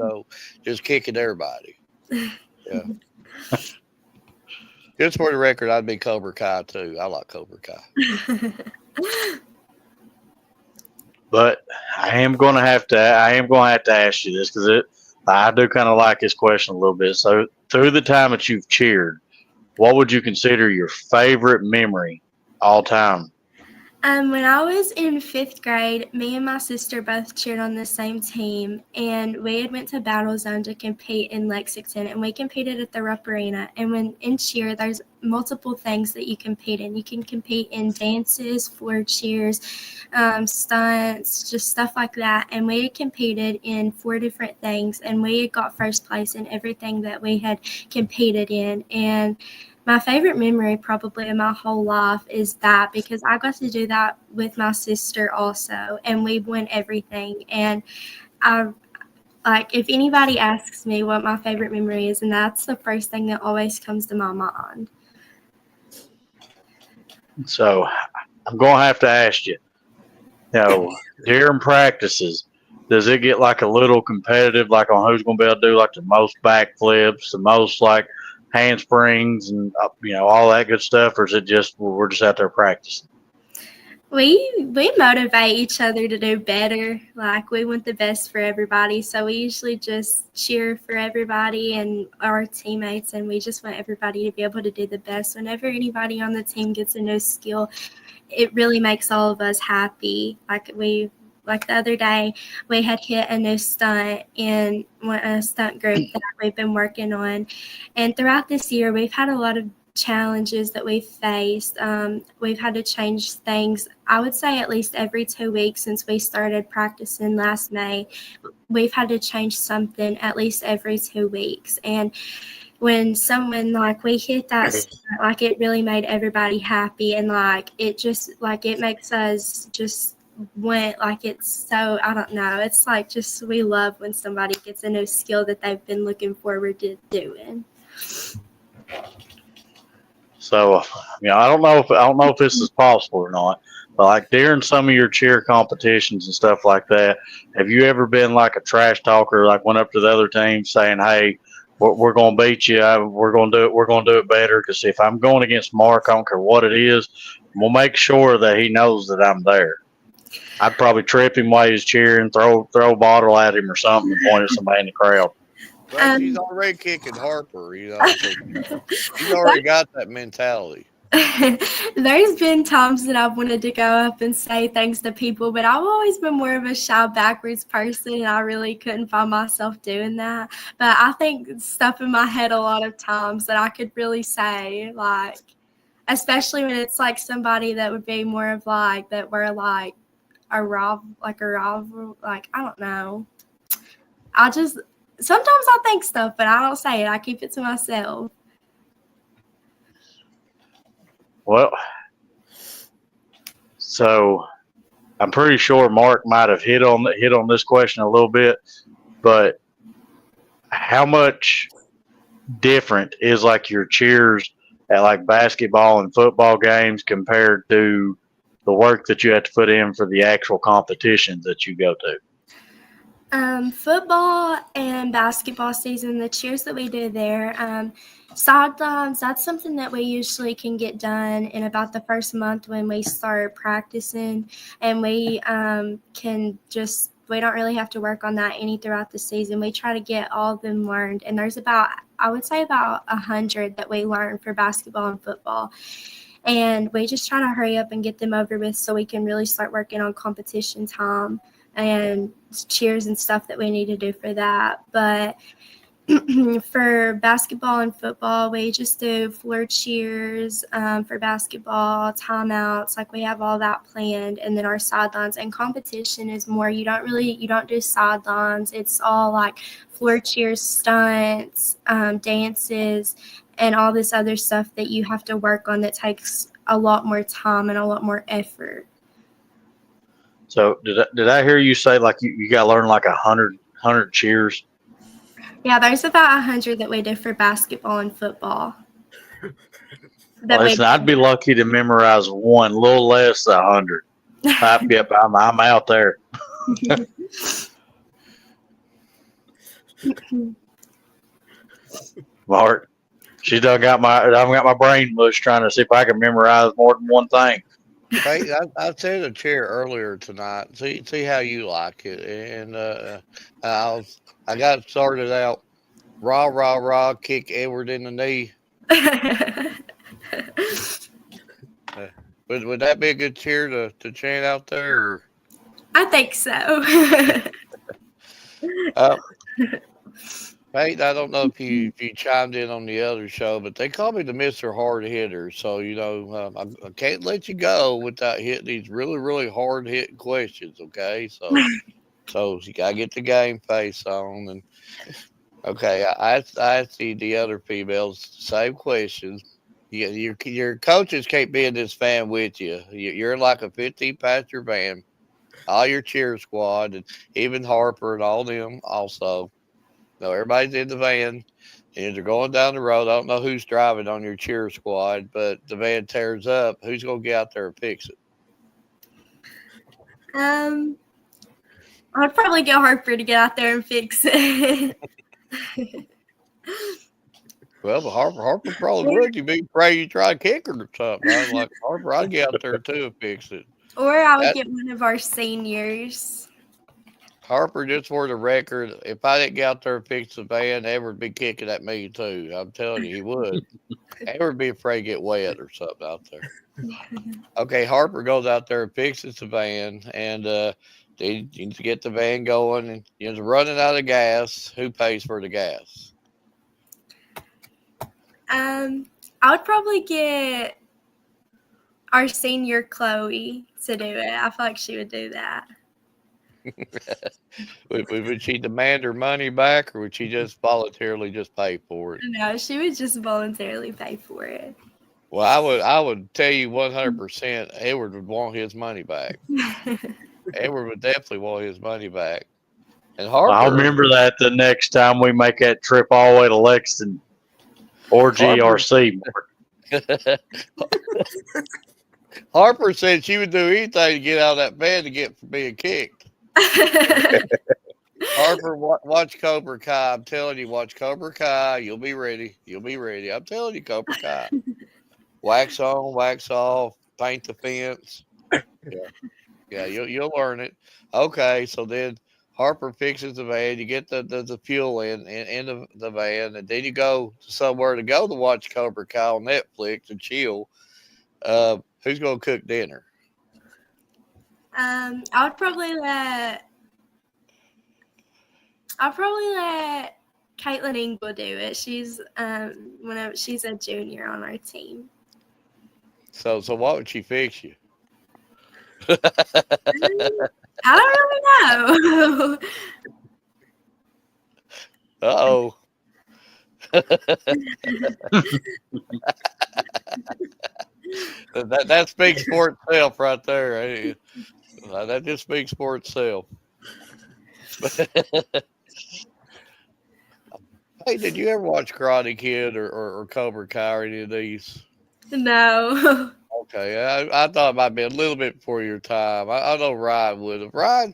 just kicking everybody. Yeah. Just for the record, I'd be Cobra Kai too. I like Cobra Kai. but I am going to have to ask you this because I do kind of like this question a little bit. So through the time that you've cheered, what would you consider your favorite memory all time? When I was in 5th grade, me and my sister both cheered on the same team, and we had went to Battle Zone to compete in Lexington, and we competed at the Rupp Arena. And when in cheer, there's multiple things that you compete in. You can compete in dances, floor cheers, stunts, just stuff like that. And we had competed in 4 different things, and we had got first place in everything that we had competed in. And my favorite memory probably in my whole life is that because I got to do that with my sister also, and we won everything. And I if anybody asks me what my favorite memory is, and that's the first thing that always comes to my mind. So I'm going to have to ask you, during practices, does it get like a little competitive, like on who's going to be able to do like the most backflips, the most like handsprings and all that good stuff, or is it just we're just out there practicing? We motivate each other to do better. Like we want the best for everybody, so we usually just cheer for everybody and our teammates, and we just want everybody to be able to do the best. Whenever anybody on the team gets a new skill, it really makes all of us happy. Like the other day, we had hit a new stunt in a stunt group that we've been working on. And throughout this year, we've had a lot of challenges that we've faced. We've had to change things, I would say at least every 2 weeks since we started practicing last May. We've had to change something at least every 2 weeks. And when someone we hit that stunt, it really made everybody happy, and it makes us just it's so, I don't know, it's we love when somebody gets a new skill that they've been looking forward to doing. So I don't know if this is possible or not, but like during some of your cheer competitions and stuff like that, have you ever been like a trash talker, like went up to the other team saying, hey, we're going to beat you, we're going to do it better, because if I'm going against Mark, I don't care what it is, we'll make sure that he knows that I'm there. I'd probably trip him while he's cheering, throw a bottle at him or something, and point at somebody in the crowd. But he's already kicking Harper, so he's already got that mentality. There's been times that I've wanted to go up and say things to people, but I've always been more of a shy, backwards person, and I really couldn't find myself doing that. But I think stuff in my head a lot of times that I could really say, like, especially when it's like somebody that would be more of like that we're like a rival, like I don't know. I just sometimes I think stuff, but I don't say it. I keep it to myself. Well, so I'm pretty sure Mark might have hit on this question a little bit, but how much different is like your cheers at like basketball and football games compared to the work that you have to put in for the actual competitions that you go to? Football and basketball season, the cheers that we do there, sidelines, that's something that we usually can get done in about the first month when we start practicing, and we we don't really have to work on that any throughout the season. We try to get all of them learned, and there's I would say about 100 that we learn for basketball and football. And we just try to hurry up and get them over with so we can really start working on competition time and cheers and stuff that we need to do for that. But for basketball and football, we just do floor cheers for basketball, timeouts, like we have all that planned, and then our sidelines. And competition is more, you don't do sidelines. It's all like floor cheers, stunts, dances, and all this other stuff that you have to work on that takes a lot more time and a lot more effort. So did I hear you say like you got to learn like 100 cheers? Yeah, there's about 100 that we do for basketball and football. Listen, I'd be lucky to memorize one, a little less than 100. Yep, I'm out there. Mark, I've got my brain mush trying to see if I can memorize more than one thing. Hey, I said a chair earlier tonight. See how you like it, and I got started out raw, raw, raw, kick Edward in the knee. Would that be a good cheer to chant out there? Or? I think so. Hey, I don't know if you chimed in on the other show, but they call me the Mr. Hard Hitter. So I can't let you go without hitting these really, really hard hitting questions. Okay, so you gotta get the game face on. And okay, I asked the other females same questions. Your coaches can't be in this van with you. You're like a 15-passenger van. All your cheer squad and even Harper and all them also. No, everybody's in the van and they're going down the road. I don't know who's driving on your cheer squad, but the van tears up. Who's going to get out there and fix it? I'd probably get Harper to get out there and fix it. Well, but Harper probably would. You'd be afraid you try to kick her or something. I was like, Harper, I'd get out there too and fix it. Or I would get one of our seniors. Harper, just for the record, if I didn't get out there and fix the van, Edward would be kicking at me too. I'm telling you, he would. Edward would be afraid to get wet or something out there. Okay, Harper goes out there and fixes the van, and they need to get the van going, and running out of gas. Who pays for the gas? I would probably get our senior Chloe to do it. I feel like she would do that. Would she demand her money back, or would she just voluntarily just pay for it? No, she would just voluntarily pay for it. Well, I would tell you 100%. Edward would want his money back. Edward would definitely want his money back. And Harper, I'll remember that the next time we make that trip all the way to Lexington or GRC. Harper said she would do anything to get out of that van to get from being kicked. Harper, watch Cobra Kai. I'm telling you, watch Cobra Kai. You'll be ready. You'll be ready. I'm telling you, Cobra Kai. Wax on, wax off, paint the fence. Yeah, you'll learn it. Okay, so then Harper fixes the van. You get the fuel in the van, and then you go somewhere to watch Cobra Kai on Netflix and chill. Who's gonna cook dinner? I would probably let Caitlin Ingle do it. She's whenever she's a junior on our team. So what would she fix you? I don't really know. Uh-oh. That speaks for itself right there. That just speaks for itself. Hey, did you ever watch Karate Kid or Cobra Kai or any of these? No. Okay, I thought it might be a little bit before your time. I know Ryan would have. Ryan,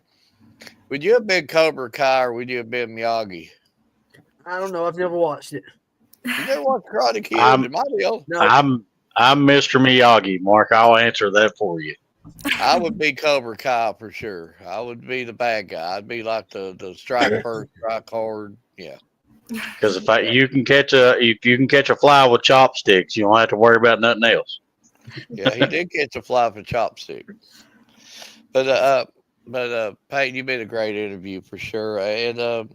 would you have been Cobra Kai or would you have been Miyagi? I don't know. I've never watched it. You never watched Karate Kid? I'm Am I the only? No, I'm Mr. Miyagi, Mark. I'll answer that for you. I would be Cobra Kai for sure. I would be the bad guy. I'd be like the strike first, strike hard. Yeah. Because if you can catch a fly with chopsticks, you don't have to worry about nothing else. Yeah, he did catch a fly for chopstick. But Peyton, you've been a great interview for sure. And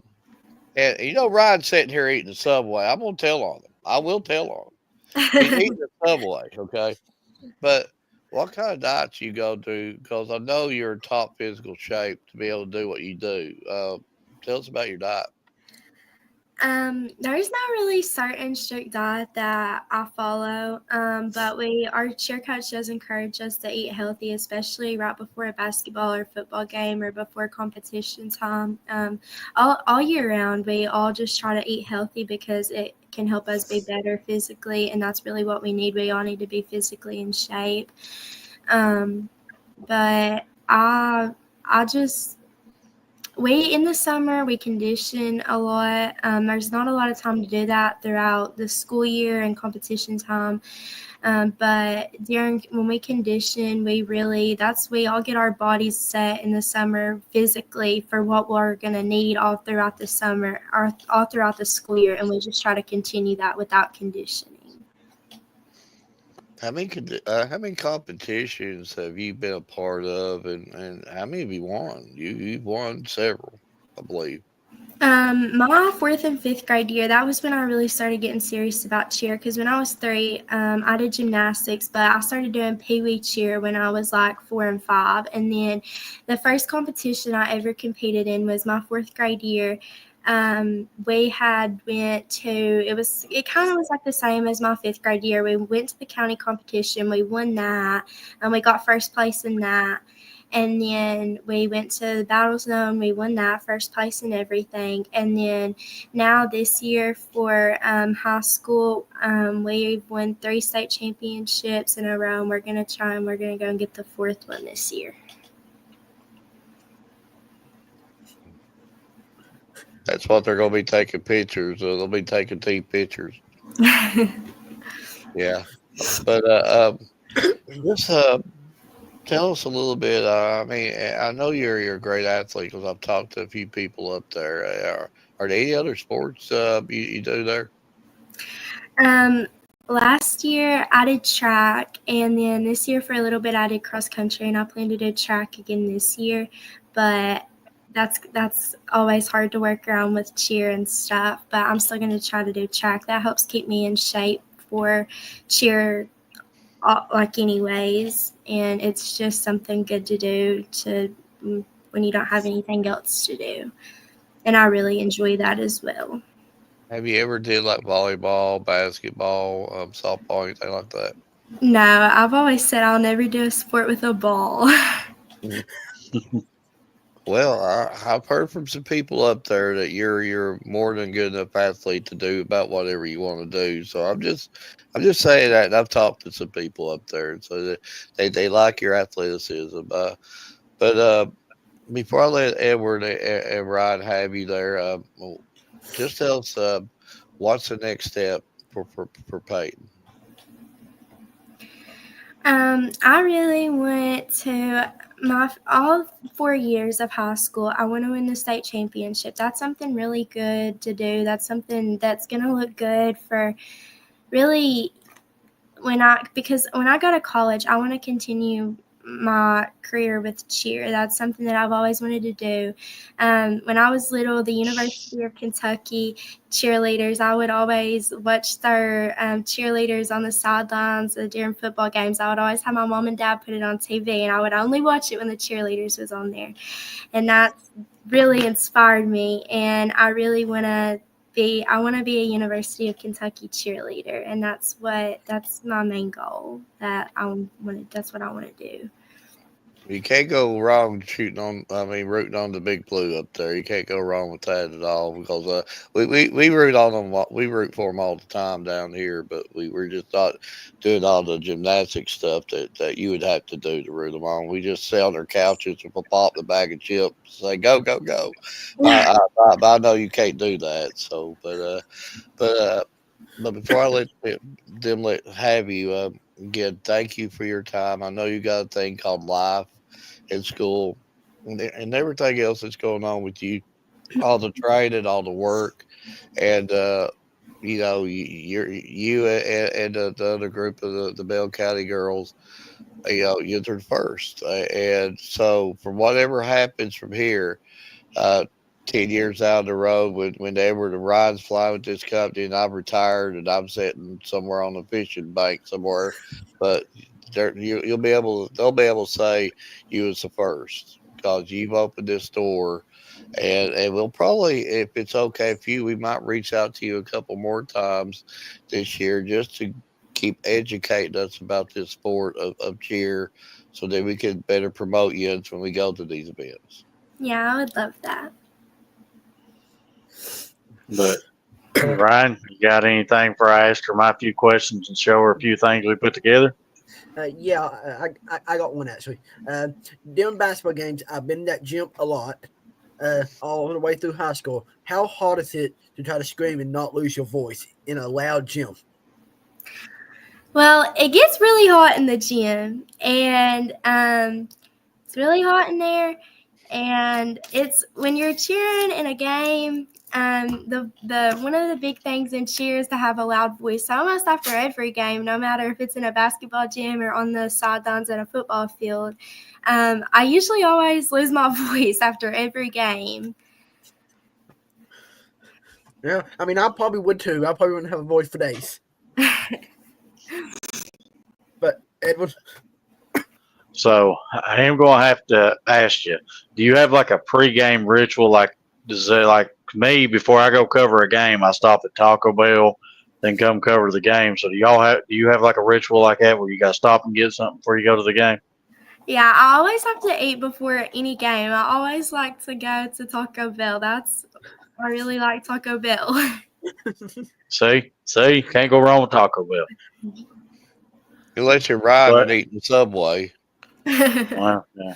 you know, Ryan's sitting here eating the Subway. I'm gonna tell on him. I will tell on him. He's eating the Subway, okay? But what kind of diets you go to? Because I know you're in top physical shape to be able to do what you do. Tell us about your diet. There's not really certain strict diet that I follow, but our cheer coach does encourage us to eat healthy, especially right before a basketball or football game or before competition time. All year round, we all just try to eat healthy because it can help us be better physically, and that's really what we need. We all need to be physically in shape. But in the summer, we condition a lot. There's not a lot of time to do that throughout the school year and competition time. But when we condition, we all get our bodies set in the summer physically for what we're going to need all throughout the summer or all throughout the school year. And we just try to continue that without conditioning. How many competitions have you been a part of, and how many have you won? You've won several, I believe. My 4th and 5th grade year, that was when I really started getting serious about cheer. Because when I was 3, I did gymnastics, but I started doing Pee Wee cheer when I was like 4 and 5. And then the first competition I ever competed in was my 4th grade year. We had went to, it kind of was like the same as my 5th grade year. We went to the county competition, we won that, and we got first place in that. And then we went to the battle zone, we won that, first place and everything. And then now this year for high school, we've won 3 state championships in a row, and we're going to go and get the 4th one this year. That's what they're going to be taking pictures. They'll be taking team pictures. Yeah, but just tell us a little bit. I mean, I know you're a great athlete because I've talked to a few people up there. Are there any other sports you do there? Last year I did track, and then this year for a little bit I did cross country, and I plan to do track again this year. But that's always hard to work around with cheer and stuff, but I'm still going to try to do track. That helps keep me in shape for cheer, like anyways, and it's just something good to do when you don't have anything else to do, and I really enjoy that as well. Have you ever did like volleyball, basketball, softball, anything like that? No, I've always said I'll never do a sport with a ball. Well, I've heard from some people up there that you're more than good enough athlete to do about whatever you want to do. So I'm just saying that. And I've talked to some people up there, and so they like your athleticism. But before I let Edward and Ryan have you there, just tell us what's the next step for Peyton. I really went to all 4 years of high school. I want to win the state championship. That's something really good to do. That's something that's going to look good for really when I go to college, I want to continue my career with cheer. That's something that I've always wanted to do. When I was little, the University of Kentucky cheerleaders, I would always watch their cheerleaders on the sidelines during football games. I would always have my mom and dad put it on TV, and I would only watch it when the cheerleaders was on there. And that's really inspired me, and I really want to be a University of Kentucky cheerleader, and that's my main goal. That's what I want to do. You can't go wrong rooting on the Big Blue up there. You can't go wrong with that at all because we root on them. We root for them all the time down here, but we were just not doing all the gymnastic stuff that you would have to do to root them on. We just sit on their couches and pop the bag of chips, say go go go. But I know you can't do that. So, but before I let have you, again, thank you for your time. I know you got a thing called life in school and everything else that's going on with you, all the training, all the work, and you and the other group of the Bell County girls, you entered first, and so from whatever happens from here, uh, 10 years down the road whenever the Ryan's flying with this company and I've retired and I'm sitting somewhere on a fishing bank somewhere, but they'll be able to say you was the first because you've opened this door, and we'll probably, if it's okay for you, we might reach out to you a couple more times this year just to keep educating us about this sport of cheer so that we can better promote you when we go to these events. Yeah, I would love that. But Ryan, you got anything for I ask her my few questions and show her a few things we put together? Yeah, I got one actually. During basketball games, I've been in that gym a lot, all the way through high school. How hard is it to try to scream and not lose your voice in a loud gym? Well, it gets really hot in the gym, and it's really hot in there. And it's when you're cheering in a game. The one of the big things in cheer is to have a loud voice. So almost after every game, no matter if it's in a basketball gym or on the sidelines at a football field, I usually always lose my voice after every game. Yeah, I mean, I probably would too. I probably wouldn't have a voice for days. But Edward, So I am going to have to ask you: do you have like a pregame ritual? Like, does it like me before I go cover a game? I stop at Taco Bell, then come cover the game. So do you have like a ritual like that where you got to stop and get something before you go to the game? Yeah, I always have to eat before any game. I always like to go to Taco Bell. I really like Taco Bell. See, can't go wrong with Taco Bell. Unless you're riding But and eating Subway. well, yeah.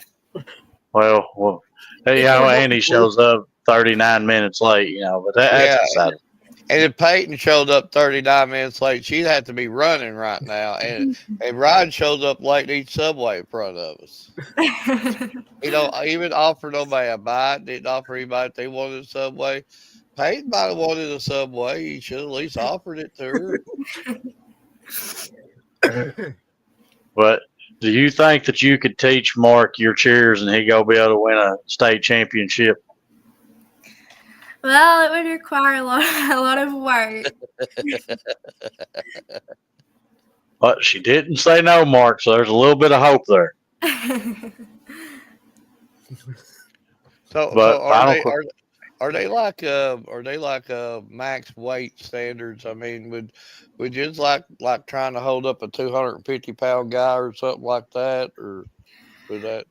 Well, hey, Andy shows up 39 minutes late, but that's Yeah, exciting. and if Peyton showed up 39 minutes late, she'd have to be running right now. And Ryan shows up late and eats Subway in front of us. I even offered nobody a bite. Didn't offer anybody if they wanted a Subway. Peyton might have wanted a Subway. He should at least offered it to her. But do you think that you could teach Mark your cheers and he go be able to win a state championship? Well, it would require a lot of work. But she didn't say no, Mark, so there's a little bit of hope there. So But are they like max weight standards? I mean, would you just like trying to hold up a 250-pound guy or something like that, or would that?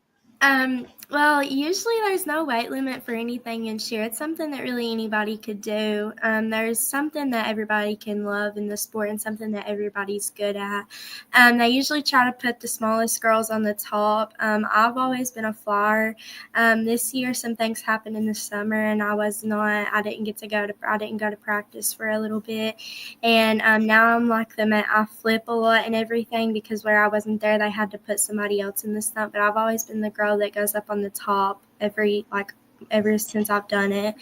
Well, usually there's no weight limit for anything in cheer. It's something that really anybody could do. There's something that everybody can love in the sport and something that everybody's good at. They usually try to put the smallest girls on the top. I've always been a flyer. This year some things happened in the summer and I didn't go to practice for a little bit. And now I'm like them. I flip a lot and everything because where I wasn't there, they had to put somebody else in the stunt. But I've always been the girl that goes up on the top ever since I've done it.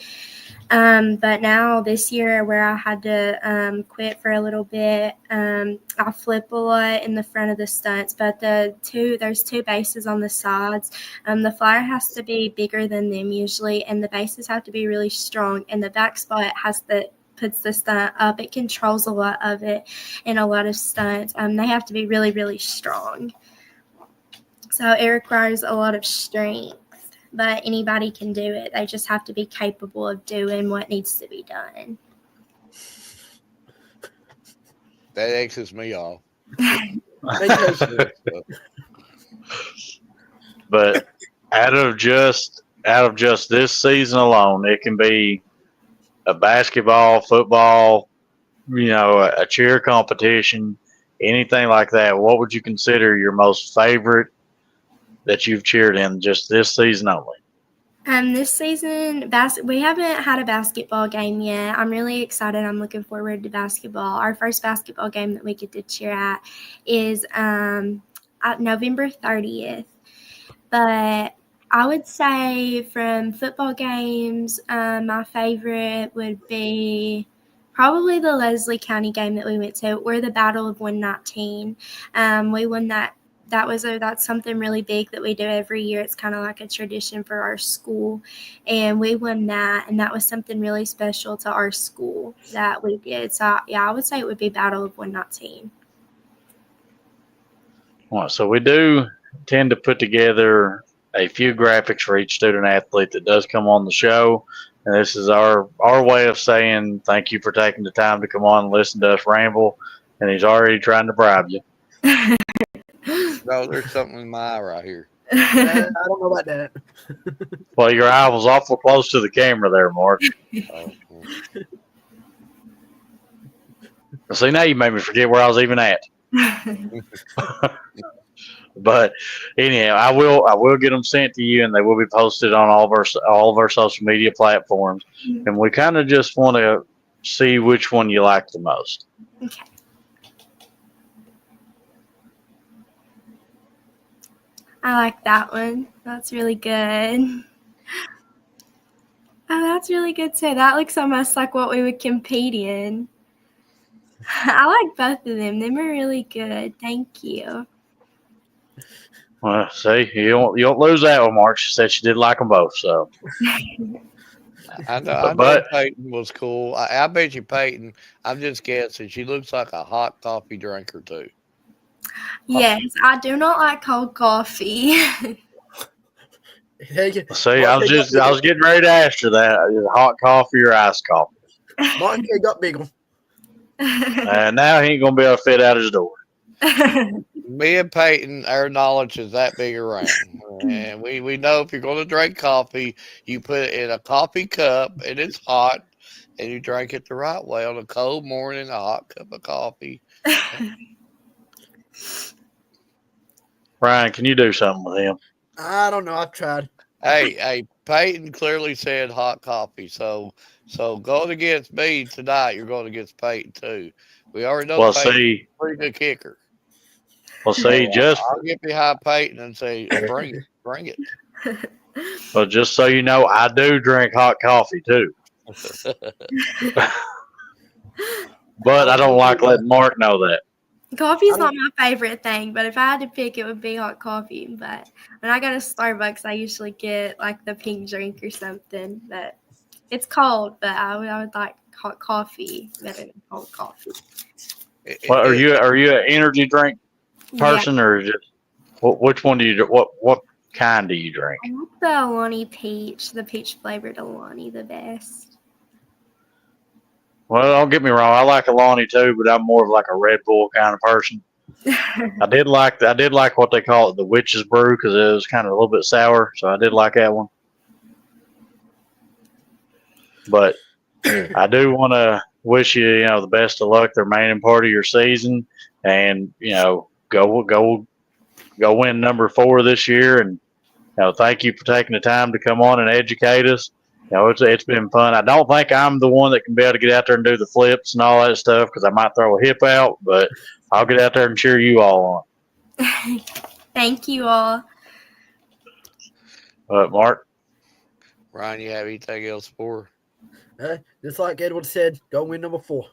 But now this year where I had to quit for a little bit, I flip a lot in the front of the stunts, but there's two bases on the sides. The flyer has to be bigger than them usually, and the bases have to be really strong, and the back spot puts the stunt up. It controls a lot of it in a lot of stunts. They have to be really, really strong. So it requires a lot of strength, but anybody can do it. They just have to be capable of doing what needs to be done. That X's me off. But out of just this season alone, it can be a basketball, football, a cheer competition, anything like that. What would you consider your most favorite that you've cheered in just this season only? This season, we haven't had a basketball game yet. I'm really excited. I'm looking forward to basketball. Our first basketball game that we get to cheer at is at November 30th. But I would say from football games, my favorite would be probably the Leslie County game that we went to, or the Battle of 119. We won that. That's something really big that we do every year. It's kind of like a tradition for our school, and we won that, and that was something really special to our school that we did. So yeah, I would say it would be Battle of 119. Well, so we do tend to put together a few graphics for each student athlete that does come on the show. And this is our way of saying thank you for taking the time to come on and listen to us ramble. And he's already trying to bribe you. No, there's something in my eye right here. I don't know about that. Well, your eye was awful close to the camera there, Mark. Oh, See, now you made me forget where I was even at. But anyhow, I will get them sent to you, and they will be posted on all of our social media platforms. And we kind of just want to see which one you like the most. Okay. I like that one. That's really good. Oh, that's really good too. That looks almost like what we would compete in. I like both of them. Them are really good. Thank you. Well, see, you don't lose that one, Mark. She said she did like them both. So I know Peyton was cool. I bet you Peyton, I'm just guessing, she looks like a hot coffee drinker too. Yes, I do not like cold coffee. See, I was getting ready to ask you that. Is it hot coffee or iced coffee? Mark got big one. And now he ain't gonna be able to fit out his door. Me and Peyton, our knowledge is that big around. And we know if you're going to drink coffee, you put it in a coffee cup and it's hot, and you drink it the right way on a cold morning, a hot cup of coffee. Brian, can you do something with him? I don't know. I've tried. Hey, Peyton clearly said hot coffee. So going against me tonight, you're going against Peyton too. We already know Peyton's a pretty good kicker. Well, see, I'll get behind Peyton and say, bring it. Well, just so you know, I do drink hot coffee too. But I don't like letting Mark know that. Coffee's not my favorite thing, but if I had to pick, it would be hot coffee. But when I go to Starbucks, I usually get like the pink drink or something. But it's cold, but I would like hot coffee better than cold coffee. Well, are you an energy drink person, or just which one do you what kind do you drink? I like the Alani peach, the peach flavored Alani, the best. Well, don't get me wrong, I like Alani too, but I'm more of like a Red Bull kind of person. I did like what they call it, the Witch's Brew, because it was kind of a little bit sour, so I did like that one. But I do want to wish you, the best of luck the remaining part of your season, and go win number 4 this year. And thank you for taking the time to come on and educate us. It's been fun. I don't think I'm the one that can be able to get out there and do the flips and all that stuff, because I might throw a hip out, but I'll get out there and cheer you all on. Thank you all. Mark? Ryan, you have anything else for? Just like Edward said, go win number 4.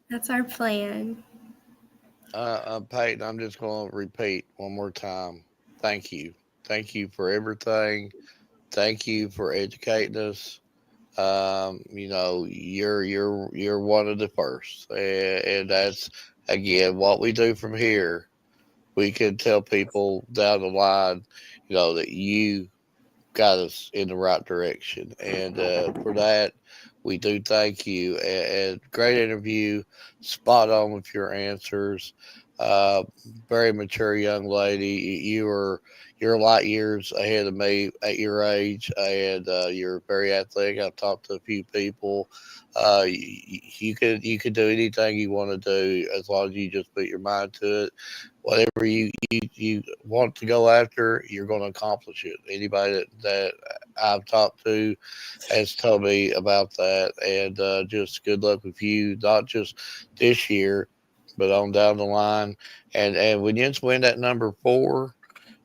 That's our plan. Peyton, I'm just going to repeat one more time. Thank you. Thank you for everything. Thank you for educating us. You're one of the first, and that's again what we do from here. We can tell people down the line, that you got us in the right direction. And for that, we do thank you. And great interview, spot on with your answers. Uh, Very mature young lady. You're light years ahead of me at your age, and you're very athletic. I've talked to a few people. You could do anything you want to do as long as you just put your mind to it. Whatever you want to go after, you're going to accomplish it. Anybody that I've talked to has told me about that, and just good luck with you, not just this year, but on down the line. And when you win that number 4,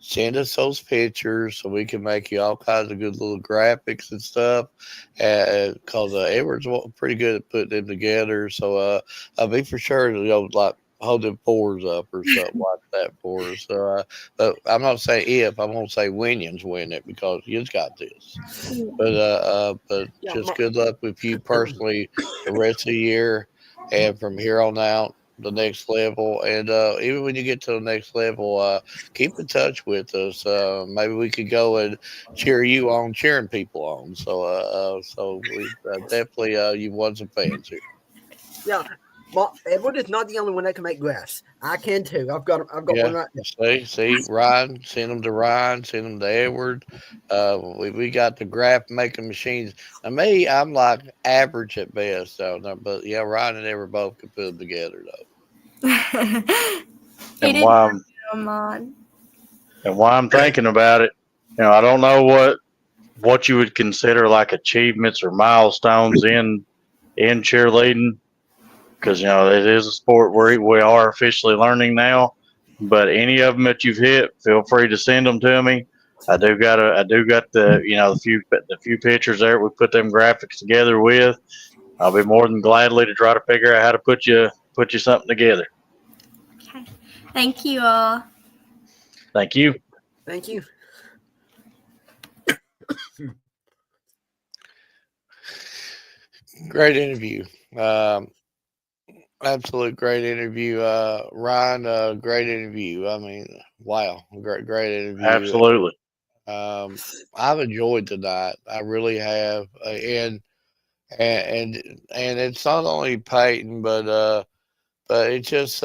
send us those pictures so we can make you all kinds of good little graphics and stuff. Because Edward's pretty good at putting them together. So I'll be for sure, like hold them 4s up or something like that for us. So, but I'm not saying if, I'm gonna say when you win it because you've got this. But Yeah, just good luck with you personally the rest of the year and from here on out the next level. And even when you get to the next level, keep in touch with us. Maybe we could go and cheer you on, cheering people on. So we definitely you've won some fans here. yeah. Edward is not the only one that can make graphs. I can too. I've got one Yeah. right there. See, Ryan, send them to Ryan, send them to Edward. We got the graph making machines. Now, me, I'm like average at best. So, no, but yeah, Ryan and Edward both can put them together, though. He And didn't why come on. I'm thinking about it, I don't know what you would consider like achievements or milestones in cheerleading, because it is a sport where we are officially learning now. But any of them that you've hit, feel free to send them to me. I do got the few pictures there. We put them graphics together with. I'll be more than gladly to try to figure out how to put you something together. Okay. Thank you all. Thank you. Thank you. Great interview. Absolute great interview. Ryan, great interview. I mean, wow, great interview. Absolutely. I've enjoyed tonight. I really have. And it's not only Peyton, but it's just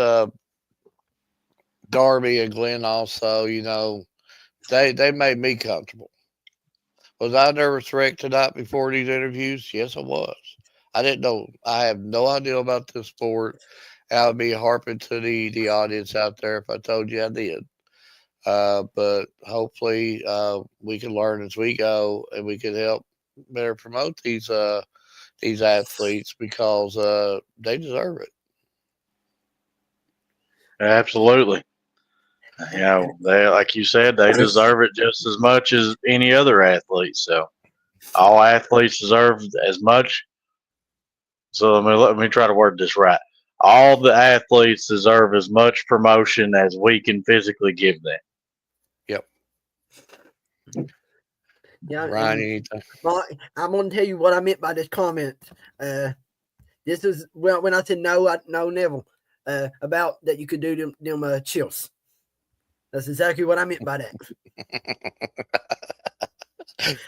Darby and Glenn also. They made me comfortable. Was I a nervous wreck tonight before these interviews? Yes, I was. I didn't know. I have no idea about this sport. I would be harping to the audience out there if I told you I did. But hopefully, we can learn as we go, and we can help better promote these athletes because they deserve it. Absolutely. They, like you said, they deserve it just as much as any other athlete. So all athletes deserve as much. So let me try to word this right. All the athletes deserve as much promotion as we can physically give them. Yep. Yeah, Ryan, anything? well, I'm gonna tell you what I meant by this comment. This is when I said no, Neville, about that you could do them chills. That's exactly what I meant by that.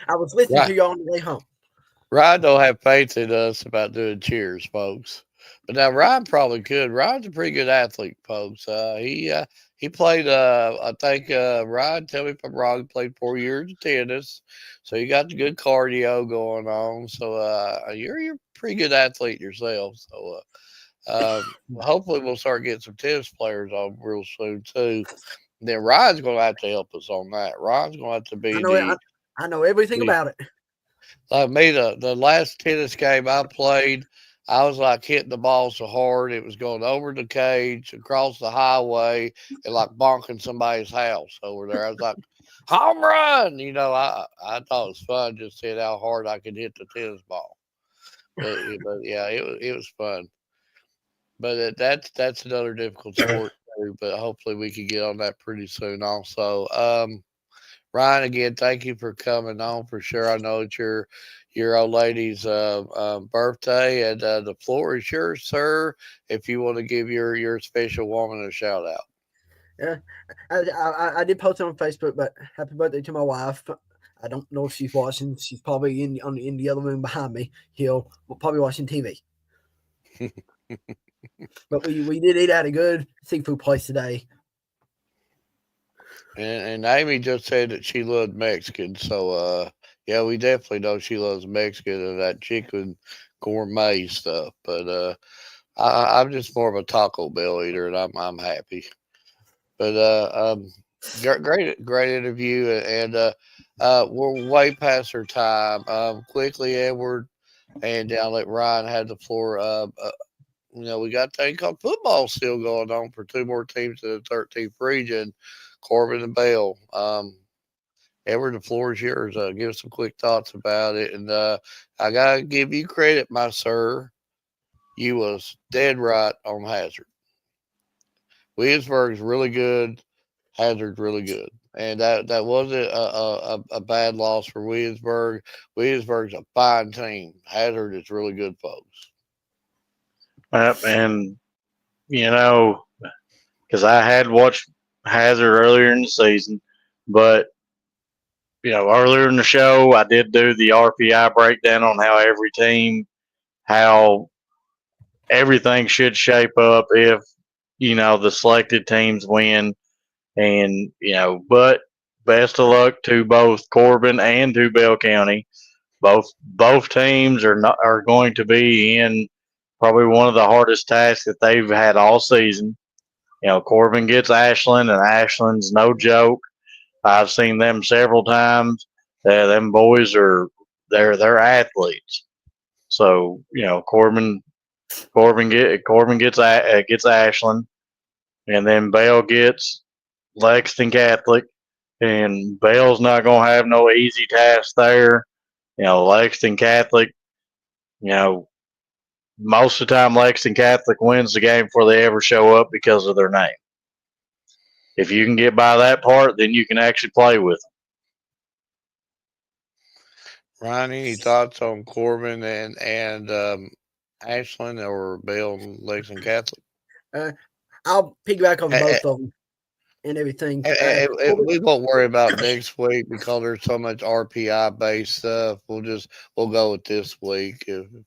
I was listening to you on the way home. Ryan don't have faith in us about doing cheers, folks. But now Ryan probably could. Ryan's a pretty good athlete, folks. He played. I think Ryan. Tell me if I'm wrong. He played 4 years of tennis, so you got the good cardio going on. So you're a pretty good athlete yourself. So hopefully we'll start getting some tennis players on real soon too. Then Ryan's going to have to help us on that. Ryan's going to have to be I know everything the about it. like me, the last tennis game I played, I was like hitting the ball so hard it was going over the cage, across the highway, and like bonking somebody's house over there. I was like, home run! I thought it was fun just seeing how hard I could hit the tennis ball. but yeah, it was fun. But that's another difficult sport too. But hopefully we can get on that pretty soon. Also, Ryan, again, thank you for coming on for sure. I know it's your old lady's birthday, and the floor is yours, sir. If you want to give your special woman a shout out. Yeah, I did post it on Facebook, but happy birthday to my wife. I don't know if she's watching. She's probably in the other room behind me. Probably watching TV. But we did eat at a good seafood place today. And Amy just said that she loved Mexican, so yeah, we definitely know she loves Mexican and that chicken gourmet stuff. But I'm just more of a Taco Bell eater, and I'm happy. But great interview, and we're way past our time. Quickly, Edward, and I'll let Ryan have the floor. We got a thing called football still going on for two more teams in the 13th region, Corbin and Bale. Edward, the floor is yours. Give us some quick thoughts about it, and I gotta give you credit, my sir. You was dead right on Hazard. Williamsburg's really good. Hazard's really good, and that wasn't a bad loss for Williamsburg. Williamsburg's a fine team. Hazard is really good, folks. And because I had watched Hazard earlier in the season, but earlier in the show I did do the RPI breakdown on how everything should shape up if the selected teams win, and but best of luck to both Corbin and to Bell County. Both teams are going to be in probably one of the hardest tasks that they've had all season. Corbin gets Ashland, and Ashland's no joke. I've seen them several times. Them boys they're athletes. So Corbin gets Ashland, and then Bale gets Lexington Catholic, and Bale's not gonna have no easy task there. Lexington Catholic, you know, most of the time Lexington Catholic wins the game before they ever show up because of their name. If you can get by that part, then you can actually play with them. Ryan, any thoughts on Corbin and Ashland or Bale and Lexington Catholic? I'll piggyback on Eh, both of them and everything. we won't worry about next week because there's so much RPI based stuff. We'll go with this week. You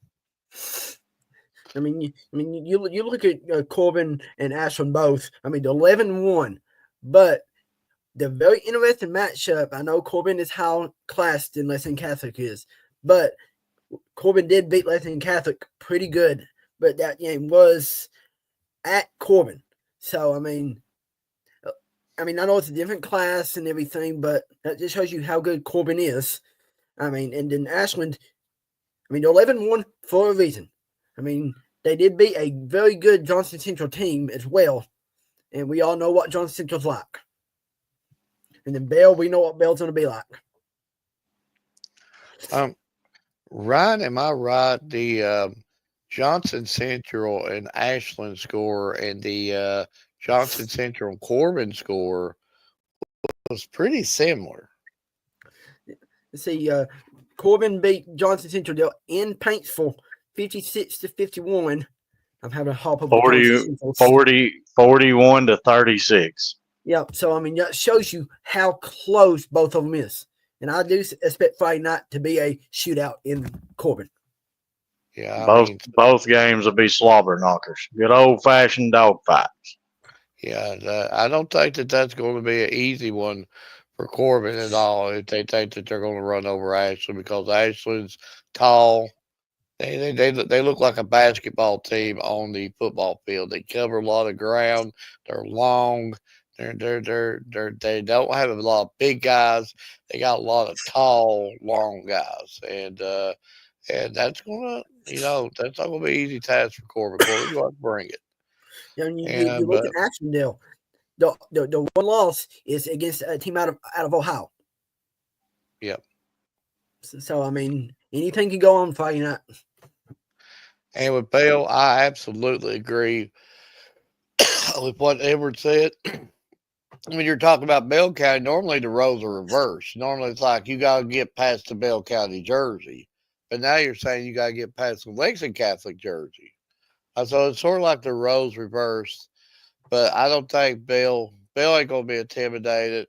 look at Corbin and Ashland both. I mean, they're 11-1, but the very interesting matchup. I know Corbin is how classed in Lexington Catholic is, but Corbin did beat Lexington Catholic pretty good. But that game was at Corbin, so I know it's a different class and everything, but that just shows you how good Corbin is. And then Ashland, they're 11-1 for a reason. They did beat a very good Johnson Central team as well, and we all know what Johnson Central's like. And then Bell, we know what Bell's going to be like. Ryan, am I right? The Johnson Central and Ashland score and the Johnson Central and Corbin score was pretty similar. Let's see, Corbin beat Johnson Central in Paintsville 56-51. I'm having a hop of 41 to 36. Yeah, so that shows you how close both of them is. And I do expect Friday night to be a shootout in Corbin. Yeah, both games will be slobber knockers. Good old fashioned dog fights. Yeah, I don't think that's going to be an easy one for Corbin at all. If they think that they're going to run over Ashland, because Ashland's tall. They look like a basketball team on the football field. They cover a lot of ground. They're long. They don't have a lot of big guys. They got a lot of tall, long guys, and that's that's not gonna be an easy task for Corbin. Corbin, you have to bring it. You look at Ashlandale. The one loss is against a team out of Ohio. Yep. So anything can go on Friday night. And with Bell, I absolutely agree with what Edward said. When you're talking about Bell County, normally the roles are reversed. Normally it's like you got to get past the Bell County jersey. But now you're saying you got to get past the Lexington Catholic jersey. So it's sort of like the roles reversed. But I don't think Bell ain't gonna be intimidated.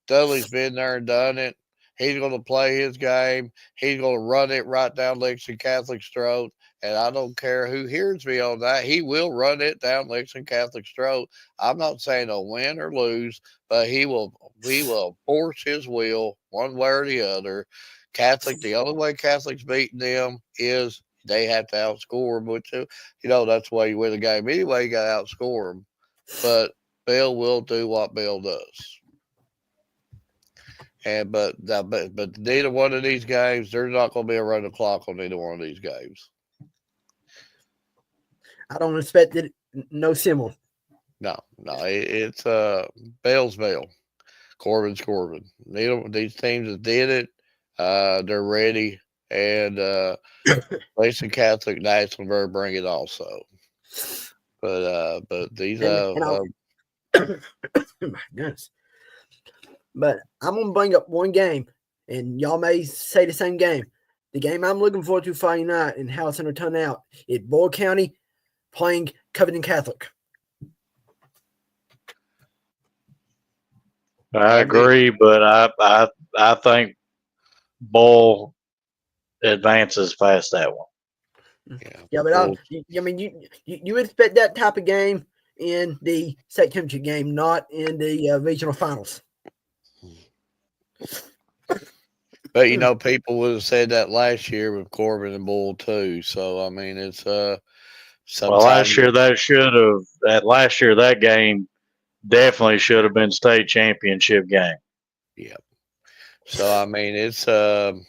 Dudley's been there and done it. He's gonna play his game. He's gonna run it right down Lexington Catholic's throat. And I don't care who hears me on that. He will run it down Lexington Catholic's throat. I'm not saying he'll win or lose, but he will force his will one way or the other. The only way Catholic's beating them is they have to outscore them, which that's the way you win a game anyway. You got to outscore them, but Bell will do what Bell does. And but neither one of these games, there's not going to be a run the clock on either one of these games. I don't expect it. No similar. No, it's Bell's Bell, Corbin's Corbin. These teams that did it, they're ready, and Mason Catholic National bring it also. But these my goodness. But I'm gonna bring up one game, and y'all may say the same game. The game I'm looking forward to Friday night and how it's gonna turn out is Boyle County playing Covington Catholic. I agree, but I think Bull advances past that one. Yeah, but I mean, you expect that type of game in the state championship game, not in the regional finals. But people would have said that last year with Corbin and Bull too. So I mean, it's well, last year that game definitely should have been state championship game. Yeah. So I mean, it's the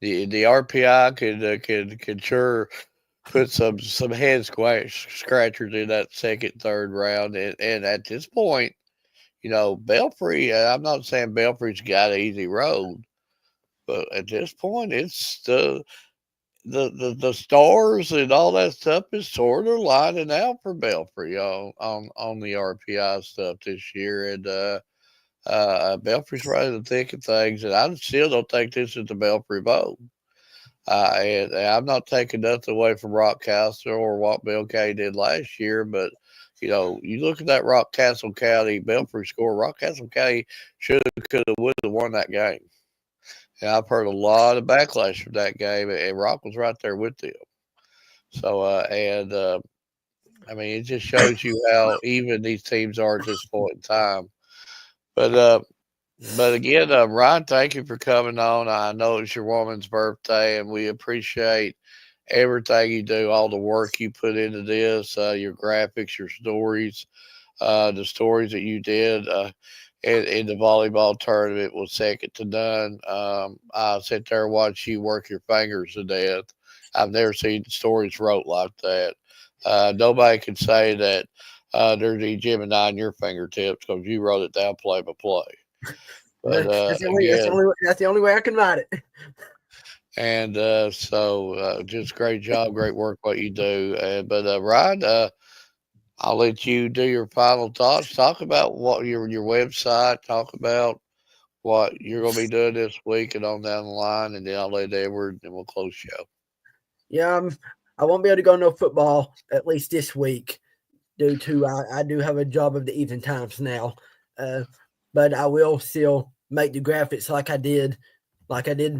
RPI could sure put some head scratchers in that second, third round, and at this point, Belfry. I'm not saying Belfry's got an easy road, but at this point, it's the stars and all that stuff is sort of lining out for Belfry on the RPI stuff this year, and Belfry's right in the thick of things, and I still don't think this is the Belfry Bowl. And I'm not taking nothing away from Rockcastle or what Bill County did last year, but you look at that Rockcastle County Belfry score. Rockcastle County could have would have won that game. And I've heard a lot of backlash from that game, and Rock was right there with them. So, I mean, it just shows you how even these teams are at this point in time. But again, Ryan, thank you for coming on. I know it's your woman's birthday, and we appreciate everything you do, all the work you put into this, your graphics, your stories, the stories that you did in the volleyball tournament was second to none. I sit there and watch you work your fingers to death. I've never seen stories wrote like that. Nobody can say that there's a Gemini in your fingertips because you wrote it down play by play. But that's the only way I can write it. And so just great job, great work, what you do. But Ryan, I'll let you do your final thoughts. Talk about what your website. Talk about what you're going to be doing this week and on down the line, and then I'll let Edward, and we'll close the show. Yeah, I won't be able to go no football at least this week due to I do have a job of the evening times now. But I will still make the graphics like I did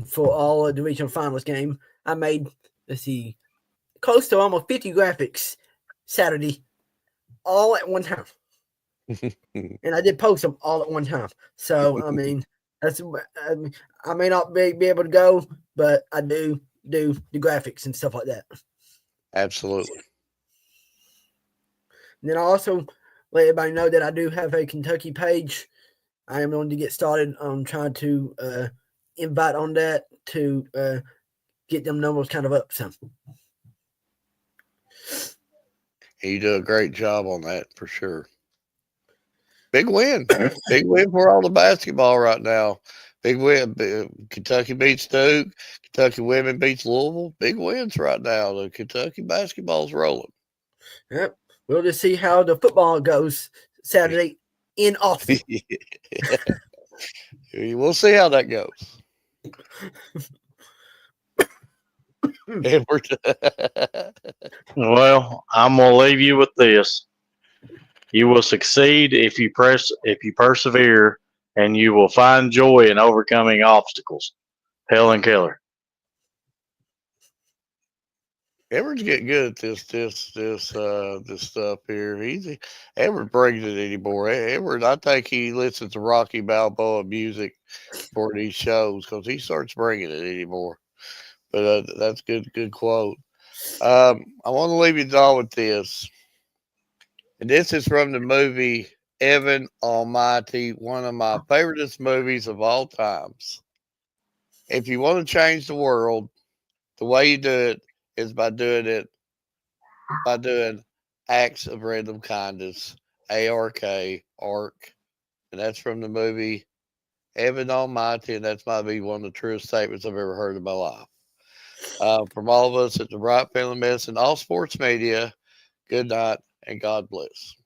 for all of the regional finals game. I made, close to almost 50 graphics Saturday, all at one time. And I did post them all at one time. So, I mean, I may not be able to go, but I do the graphics and stuff like that. Absolutely. And then I also let everybody know that I do have a Kentucky page. I am going to get started on trying to invite on that to get them numbers kind of up some. You do a great job on that for sure. Big win. Big win for all the basketball right now. Big win. Kentucky beats Duke. Kentucky women beats Louisville. Big wins right now. The Kentucky basketball's rolling. Yep. We'll just see how the football goes Saturday in Austin. We'll see how that goes. Edward. Well, I'm gonna leave you with this. You will succeed if you persevere, and you will find joy in overcoming obstacles. Helen Keller. Edward's getting good at this stuff here. Edward brings it anymore. Edward, I think he listens to Rocky Balboa music for these shows because he starts bringing it anymore. But that's good quote. I want to leave you all with this, and this is from the movie Evan Almighty, one of my favoriteest movies of all times. If you want to change the world, the way you do it is by doing acts of random kindness. ARK, and that's from the movie Evan Almighty, and that's might be one of the truest statements I've ever heard in my life. From all of us at the Bryant Family Medicine, all sports media, good night and God bless.